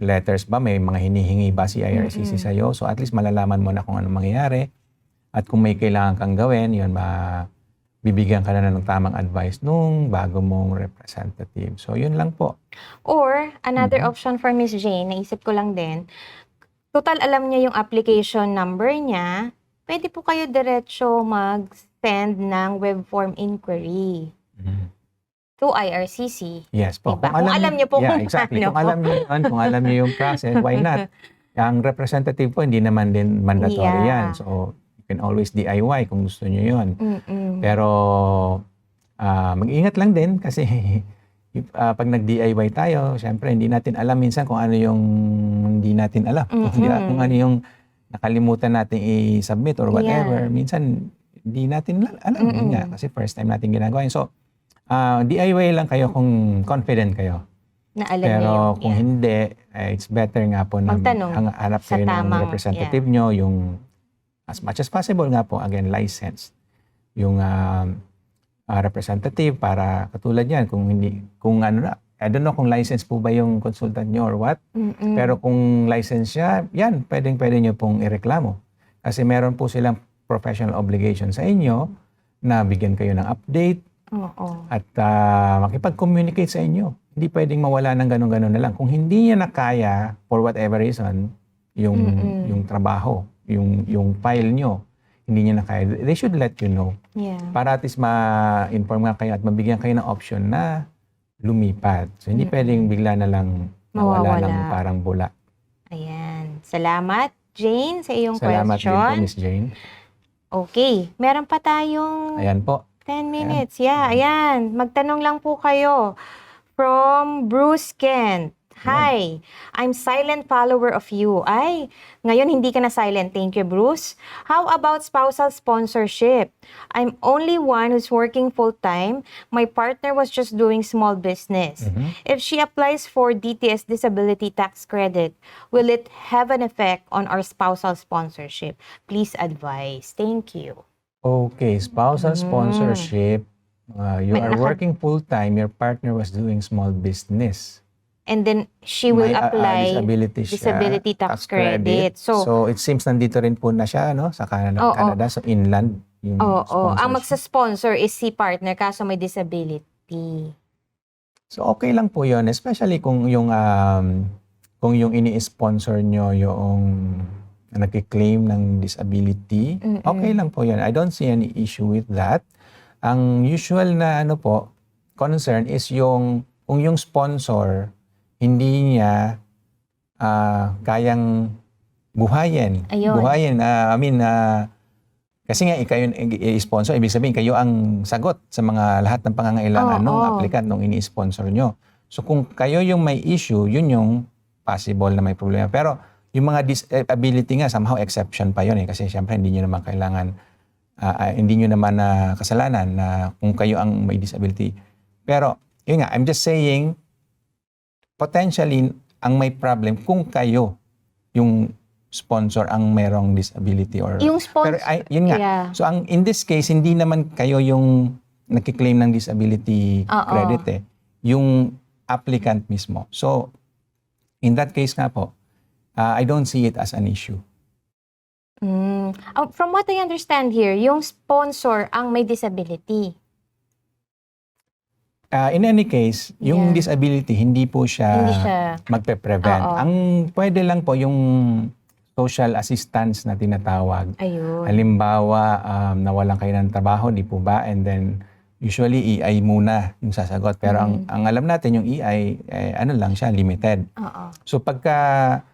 letters ba? May mga hinihingi ba si IRCC sa'yo? So at least malalaman mo na kung ano mangyayari. At kung may kailangan kang gawin, yun, bibigyan ka na ng tamang advice nung bago mong representative. So, yun lang po. Or, another option for Miss Jane, naisip ko lang din, total alam niya yung application number niya, pwede po kayo diretso mag-send ng web form inquiry to IRCC. Yes po. Diba? Kung alam niyo po kung exactly. ano. Kung alam niyo yun, kung alam niyo yung process, why not? Ang representative po, hindi naman din mandatory yan. So, you can always DIY kung gusto niyo yun. Pero, mag-ingat lang din kasi pag nag-DIY tayo, syempre hindi natin alam minsan kung ano yung hindi natin alam. Kung ano yung nakalimutan natin i-submit or whatever. Minsan, hindi natin alam. Yun nga, kasi first time natin ginagawa yun. So, DIY lang kayo kung confident kayo. Na alam Pero niyo kung hindi, it's better nga po na hanap kayo ng representative nyo, yung as much as possible nga po, again, licensed. Yung representative para katulad yan, kung ano na, I don't know kung license po ba yung consultant nyo or what, pero kung license siya, yan, pwede nyo pong ireklamo. Kasi meron po silang professional obligation sa inyo na bigyan kayo ng update at makipag-communicate sa inyo. Hindi pwedeng mawala ng ganun-ganun na lang. Kung hindi niya na kaya, for whatever reason, yung trabaho, yung file nyo, hindi niya na kaya, they should let you know. Para at least ma-inform nga kayo at mabigyan kayo ng option na lumipat. So, hindi pwedeng bigla na lang mawala ng parang bula. Ayan. Salamat, Jane, sa iyong Salamat question. din po, Miss Jane. Okay. Meron pa tayong Ayan po. 10 minutes. Ayan. Magtanong lang po kayo. From Bruce Kent. Hi, I'm silent follower of you. Ay, ngayon hindi ka na silent. Thank you, Bruce. How about spousal sponsorship? I'm only one who's working full-time. My partner was just doing small business. If she applies for DTS disability tax credit, will it have an effect on our spousal sponsorship? Please advise. Thank you. Okay, spousal sponsorship. You May are naka- working full-time, your partner was doing small business. And then she will May apply disability siya, disability tax credit. So it seems nandito rin po na siya, no, sa Canada, Oo. Canada, so inland yung Oo, ang sponsorship. magsa-sponsor is si partner kaso may disability. So okay lang po 'yon, especially kung yung ini-sponsor nyo yung nagki-claim ng disability. Okay lang po 'yon. I don't see any issue with that. Ang usual na concern is kung yung sponsor hindi niya kayang buhayin. Ayun. Kasi nga kayo i-sponsor, ibig sabihin kayo ang sagot sa mga lahat ng pangangailangan ng applicant nung ini-sponsor nyo. So kung kayo yung may issue, yun yung possible na may problema. Pero yung mga disability nga, somehow exception pa yun kasi syempre hindi nyo naman kailangan, hindi nyo naman na kasalanan na kung kayo ang may disability. Pero yun nga, I'm just saying, potentially, ang may problem kung kayo yung sponsor ang merong disability or Yung sponsor, pero yun nga. yeah. So in this case hindi naman kayo yung nagki-claim ng disability credit yung applicant mismo. So in that case nga po, I don't see it as an issue. From what I understand here, yung sponsor ang may disability. In any case, yung disability hindi po Hindi siya siya magpe-prevent. Ang pwede lang po yung social assistance na tinatawag. Ayun. Halimbawa, nawalan kayo ng trabaho, di po ba? And then, usually, EI muna yung sasagot. Pero ang alam natin, yung EI, lang siya, limited. So, pagka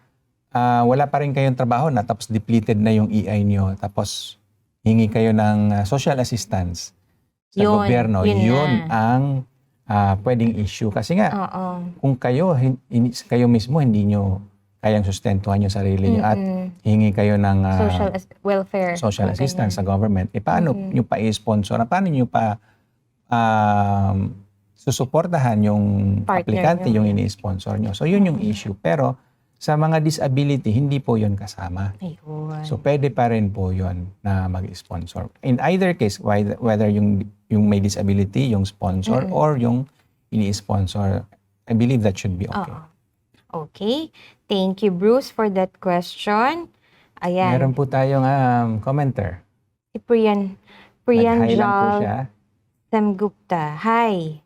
wala pa rin kayong trabaho na, tapos depleted na yung EI nyo, tapos hingi kayo ng social assistance sa gobyerno, yun ang pwedeng issue. Kasi nga, kung kayo mismo, hindi nyo kayang sustentuhan yung sarili nyo at hingi kayo ng social assistance sa government, paano nyo pa i-sponsor? Paano nyo pa susuportahan yung aplikante yung ini-sponsor nyo? So, yun yung issue. Pero, sa mga disability, hindi po yun kasama. Ayun. So, pwede pa rin po yun na mag-sponsor. In either case, whether yung may disability, yung sponsor, or yung ini-sponsor, I believe that should be okay. Okay. Thank you, Bruce, for that question. Ayan. Meron po tayong commenter. Si Priyan Nag-hi lang po Jal siya. Samgupta. Hi.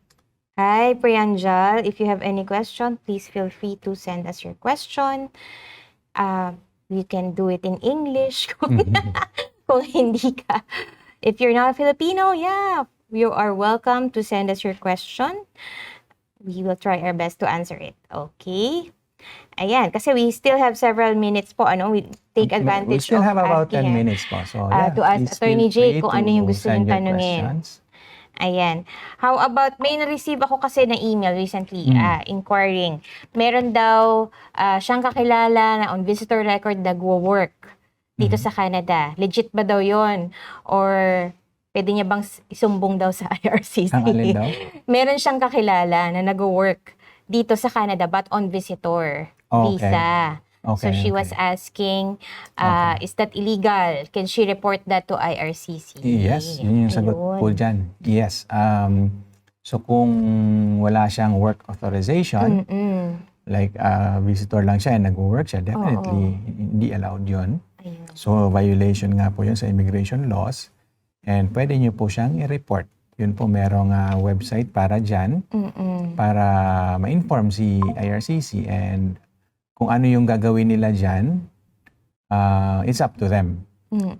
Hi, Priyanjal. If you have any question, please feel free to send us your question. You can do it in English kung hindi ka. If you're not Filipino, you are welcome to send us your question. We will try our best to answer it. Okay? Ayan, kasi we still have several minutes po. We take advantage We still of have about 10 asking, minutes po. So, to ask please Attorney feel free Jay kung ano to yung gusto send niyong your tanungin. questions. Ayan. How about, may na-receive ako kasi na email recently, inquiring. Meron daw siyang kakilala na on visitor record nagwo-work dito sa Canada. Legit ba daw yon? Or pwede niya bang isumbong daw sa IRCC? Ang alin daw? Meron siyang kakilala na nagwo-work dito sa Canada but on visitor visa. So she was asking, is that illegal? Can she report that to IRCC? Yes, yun yung sagot po dyan. Yes. So kung wala siyang work authorization, like visitor lang siya and nag-work siya, definitely hindi allowed yun. So violation nga po yun sa immigration laws and pwede nyo po siyang i-report. Yun po merong website para dyan para ma-inform si IRCC and kung ano yung gagawin nila dyan, it's up to them.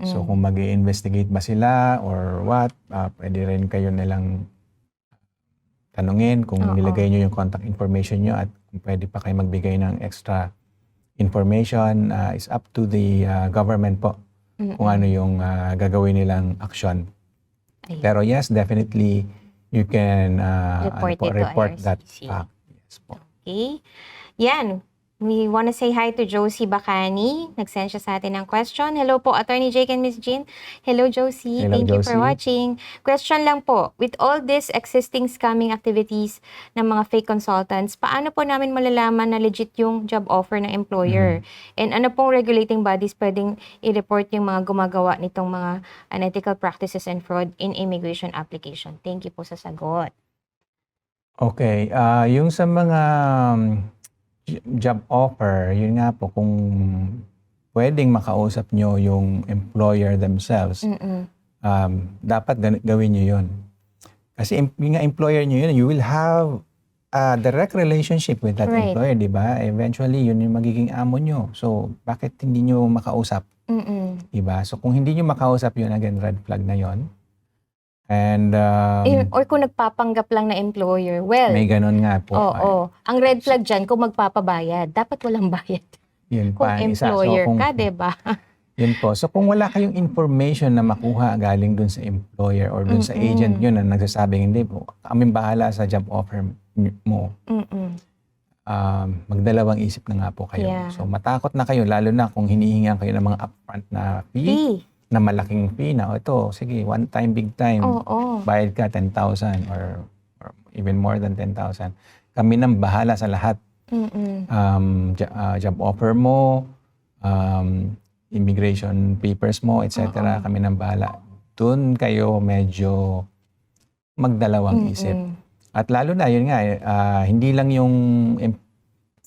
So kung mag-i-investigate ba sila or what, pwede rin kayo nilang tanungin kung nilagay nyo yung contact information nyo at kung pwede pa kayo magbigay ng extra information. It's up to the government po kung ano yung gagawin nilang action. Pero yes, definitely you can report that fact. Yes po. Okay. Yan. We want to say hi to Josie Bacani. Nag-send siya sa atin ng question. Hello po, Attorney Jake and Miss Jean. Hello, Josie. Hello, Thank you for Josie. watching. Question lang po, with all these existing scamming activities ng mga fake consultants, paano po namin malalaman na legit yung job offer ng employer? And ano pong regulating bodies pwedeng i-report yung mga gumagawa nitong mga unethical practices and fraud in immigration application? Thank you po sa sagot. Okay, yung sa mga job offer, yun nga po, kung pwedeng makausap nyo yung employer themselves, dapat gawin nyo yun. Kasi yung nga employer nyo yun, you will have a direct relationship with that Right. employer, di ba? Eventually, yun yung magiging amo nyo. So, bakit hindi nyo makausap? Di ba? So, kung hindi nyo makausap yun, again, red flag na yun. And Or kung nagpapanggap lang na employer, well, may ganun nga po. oo. Ang red flag dyan, kung magpapabayad, dapat walang bayad. Yun Kung pa ang isa. employer So, kung, ka, diba? yun po. So kung wala kayong information na makuha galing dun sa employer or dun sa agent nyo na nagsasabing hindi po, kaming bahala sa job offer mo, magdalawang isip na nga po kayo. Yeah. So matakot na kayo, lalo na kung hinihingan kayo ng mga upfront na fee, na malaking fee na, ito, sige, one time, big time, Oo. bayad ka 10,000 or even more than 10,000. Kami nang bahala sa lahat. Job offer mo, immigration papers mo, etc. Kami nang bahala. Doon kayo medyo magdalawang isip. At lalo na, yun nga, hindi lang yung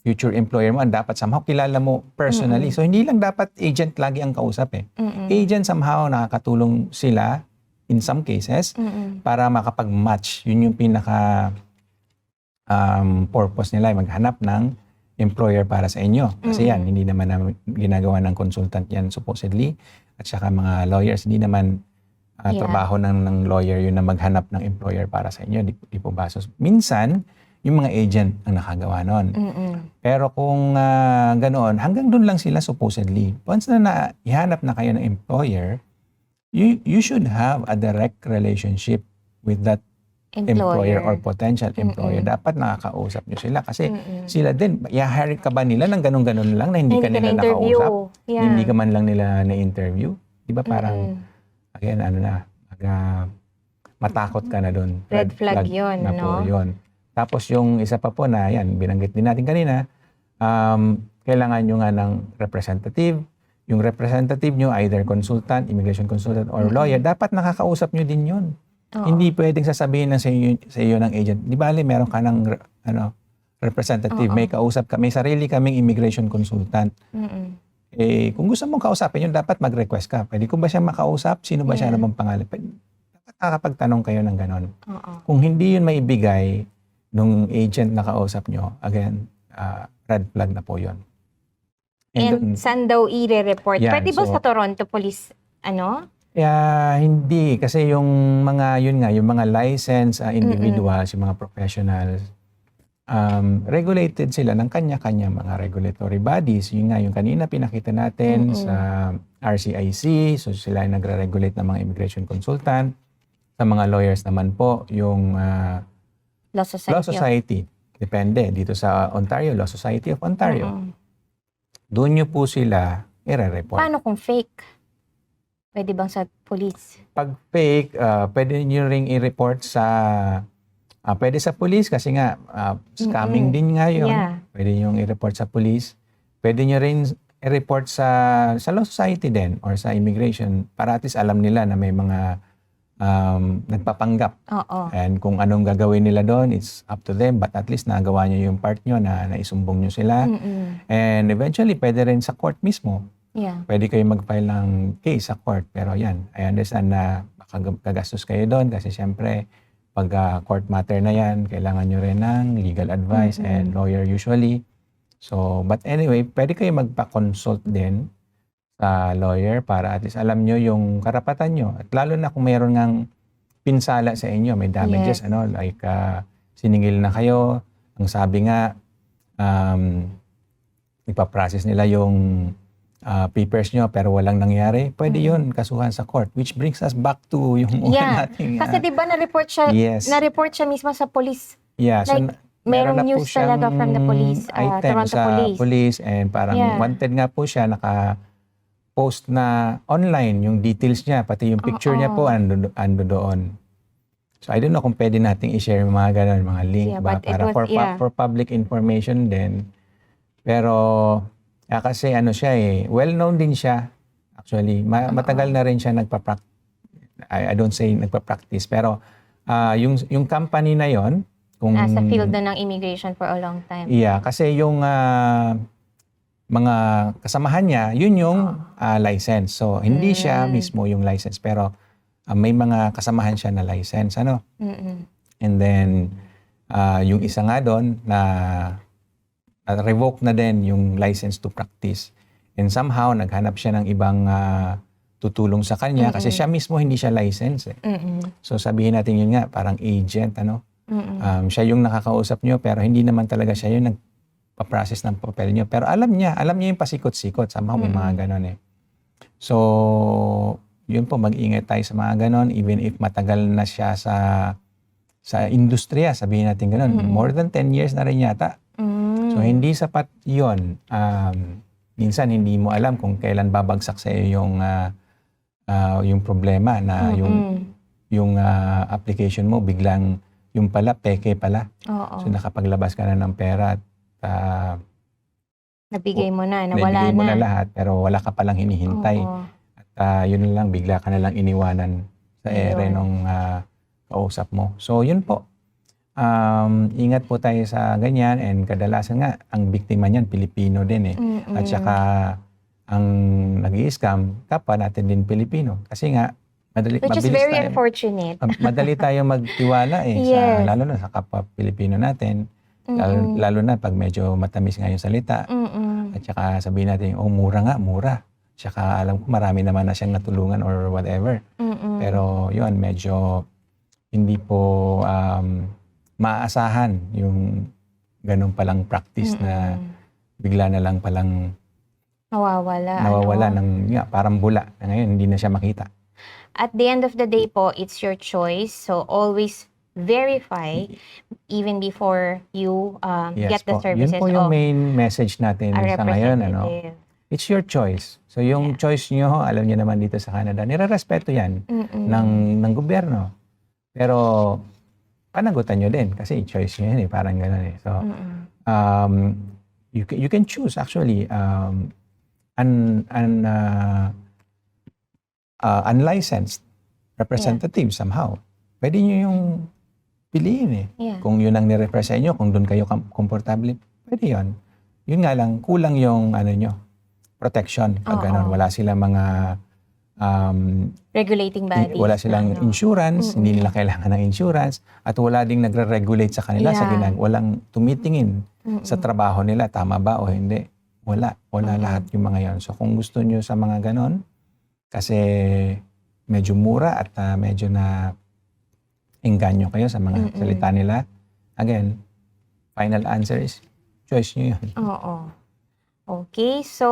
future employer mo ang dapat somehow kilala mo personally. So, hindi lang dapat agent lagi ang kausap eh. Agent somehow nakakatulong sila in some cases para makapag-match. Yun yung pinaka purpose nila, maghanap ng employer para sa inyo. Kasi yan, hindi naman namin ginagawa ng consultant yan supposedly. At saka mga lawyers, hindi naman trabaho ng lawyer yun na maghanap ng employer para sa inyo. Di po ba? So, minsan, yung mga agent ang nakagawa nun. Pero kung ganoon, hanggang doon lang sila supposedly. Once na ihanap na kayo ng employer, you should have a direct relationship with that employer or potential employer. Dapat nakakausap nyo sila kasi sila din, i-hire ka ba nila ng ganun-ganun lang na hindi ka nila nakausap? Yeah. Hindi ka man lang nila na-interview? Di ba parang, again, matakot ka na doon. Red flag yun, na po yun. Tapos yung isa pa po na, yan, binanggit din natin kanina, kailangan nyo nga ng representative. Yung representative nyo, either consultant, immigration consultant, or lawyer, dapat nakakausap nyo din yun. Hindi pwedeng sasabihin na sa iyo ng agent, di bali, meron ka ng representative, may kausap ka, may sarili kaming immigration consultant. Kung gusto mong kausapin yun, dapat mag-request ka. Pwede ko ba siya makausap? Sino ba siya? Ano bang pangalan? Dapat nakakapagtanong kayo ng ganon. Kung hindi yun maibigay nung agent na kausap nyo, again, red flag na po yun. And saan daw i-report? Yan, Pwede ba so, sa Toronto Police, hindi. Kasi yung mga, yun nga, yung mga licensed individuals, yung mga professionals, regulated sila ng kanya-kanya mga regulatory bodies. Yun nga, yung kanina pinakita natin sa RCIC, so sila yung nagre-regulate ng mga immigration consultant. Sa mga lawyers naman po, yung Law Society. Law Society. Depende. Dito sa Ontario, Law Society of Ontario. Doon nyo po sila i-report. Paano kung fake? Pwede bang sa police? Pag fake, pwede nyo ring i-report sa pwede sa police kasi nga scamming din nga yun. Yeah. Pwede nyo i-report sa police. Pwede nyo rin i-report sa Law Society din or sa immigration para at least alam nila na may mga nagpapanggap. And kung anong gagawin nila doon, it's up to them. But at least nagawa nyo yung part nyo na naisumbong nyo sila. And eventually, pwede rin sa court mismo. Yeah. Pwede kayo mag-file ng case sa court. Pero yan, I understand na gagastos kayo doon kasi syempre, pag court matter na yan, kailangan nyo rin ng legal advice and lawyer usually. So, but anyway, pwede kayo magpa-consult din sa lawyer para at least alam nyo yung karapatan nyo. At lalo na kung mayroon ngang pinsala sa inyo, may damages, like siningil na kayo. Ang sabi nga, ipaprocess nila yung papers nyo pero walang nangyari, pwede yun kasuhan sa court. Which brings us back to yung una nating... Kasi di ba na-report siya, Yes. na-report siya mismo sa police. Yeah, so Like, Merong na po news talaga siyang from the police, item Toronto sa Police. police and parang Yeah. wanted nga po siya, naka-post na online yung details niya, pati yung picture niya po Oo. ando doon. So I don't know kung pwede nating i-share yung mga ganun, mga link Yeah, ba but it para was, yeah. for public information din. Pero kasi ano siya well-known din siya. Actually, matagal na rin siya I don't say nagpa-practice, pero yung company na yon, kung Nasa field na ng immigration for a long time. yeah, kasi yung mga kasamahan niya, yun yung license. So hindi siya mismo yung license, pero may mga kasamahan siya na license, ano? Mm-mm. And then yung isa nga doon na revoke na din yung license to practice. And somehow naghanap siya ng ibang tutulong sa kanya kasi siya mismo hindi siya license. Mm-mm. So sabihin natin yun nga, parang agent, ano? Mm-mm. Siya yung nakakausap nyo pero hindi naman talaga siya yung nagpa-process ng papel nyo. Pero alam niya yung pasikot-sikot. Somehow may mga ganon So, yun po, mag-ingat tayo sa mga ganon even if matagal na siya sa industriya, sabihin natin ganon. More than 10 years na rin yata. So, hindi sapat yun. Minsan, hindi mo alam kung kailan babagsak sa iyo yung problema na yung application mo biglang yung pala, peke pala. Oo. So nakapaglabas ka na ng pera at Nabigay mo na, nawala nabigay mo na. na lahat pero wala ka palang hinihintay. Oo. At yun na lang, bigla ka na lang iniwanan sa ere Ayun. nung kausap mo. So yun po. Ingat po tayo sa ganyan and kadalasan nga, ang biktima niyan, Pilipino din At saka ang nag-i-scam, kapwa natin din Pilipino. Kasi nga, Which is very unfortunate. madali tayo magtiwala Yes. lalo na sa kapwa Pilipino natin. Lalo na pag medyo matamis nga yung salita. At saka sabihin natin, mura nga, mura. Saka alam ko marami naman na siyang natulungan or whatever. Pero yun, medyo hindi po maaasahan yung ganun palang practice na bigla na lang palang nawawala ng parang bula. Ngayon, hindi na siya makita. At the end of the day po, it's your choice. So always verify even before you Yes get the po. services Yun po yung of main message natin a sa ngayon. representative. It's your choice. So yung choice nyo, alam niyo naman dito sa Canada, nirerespeto yan ng gobyerno. Pero panagutan nyo din kasi choice nyo yan parang gano'n So you can choose actually unlicensed representative somehow. Pwede nyo yung piliin Yeah. Kung yun ang nirepresent nyo, kung doon kayo komportable, pwede yun. Yun nga lang, kulang yung protection. Pag ganun, wala silang mga Regulating bodies. wala silang insurance, hindi nila kailangan ng insurance, at wala ding nagre-regulate sa kanila sa walang tumitingin sa trabaho nila, tama ba o hindi. Wala lahat yung mga yon. So kung gusto nyo sa mga ganon, kasi medyo mura at medyo na engganyo kayo sa mga salita nila, again, final answer is choice nyo yun. Oo. Okay, so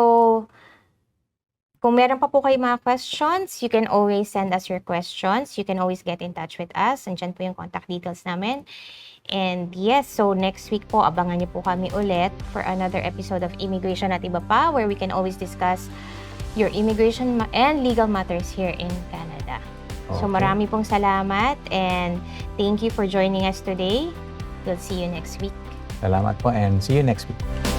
kung meron pa po kayo mga questions, you can always send us your questions. You can always get in touch with us. Andyan po yung contact details namin. And yes, so next week po, abangan niyo po kami ulit for another episode of Immigration at Iba Pa, where we can always discuss your immigration and legal matters here in Canada. So Okay. marami pong salamat and thank you for joining us today. We'll see you next week. Salamat po and see you next week.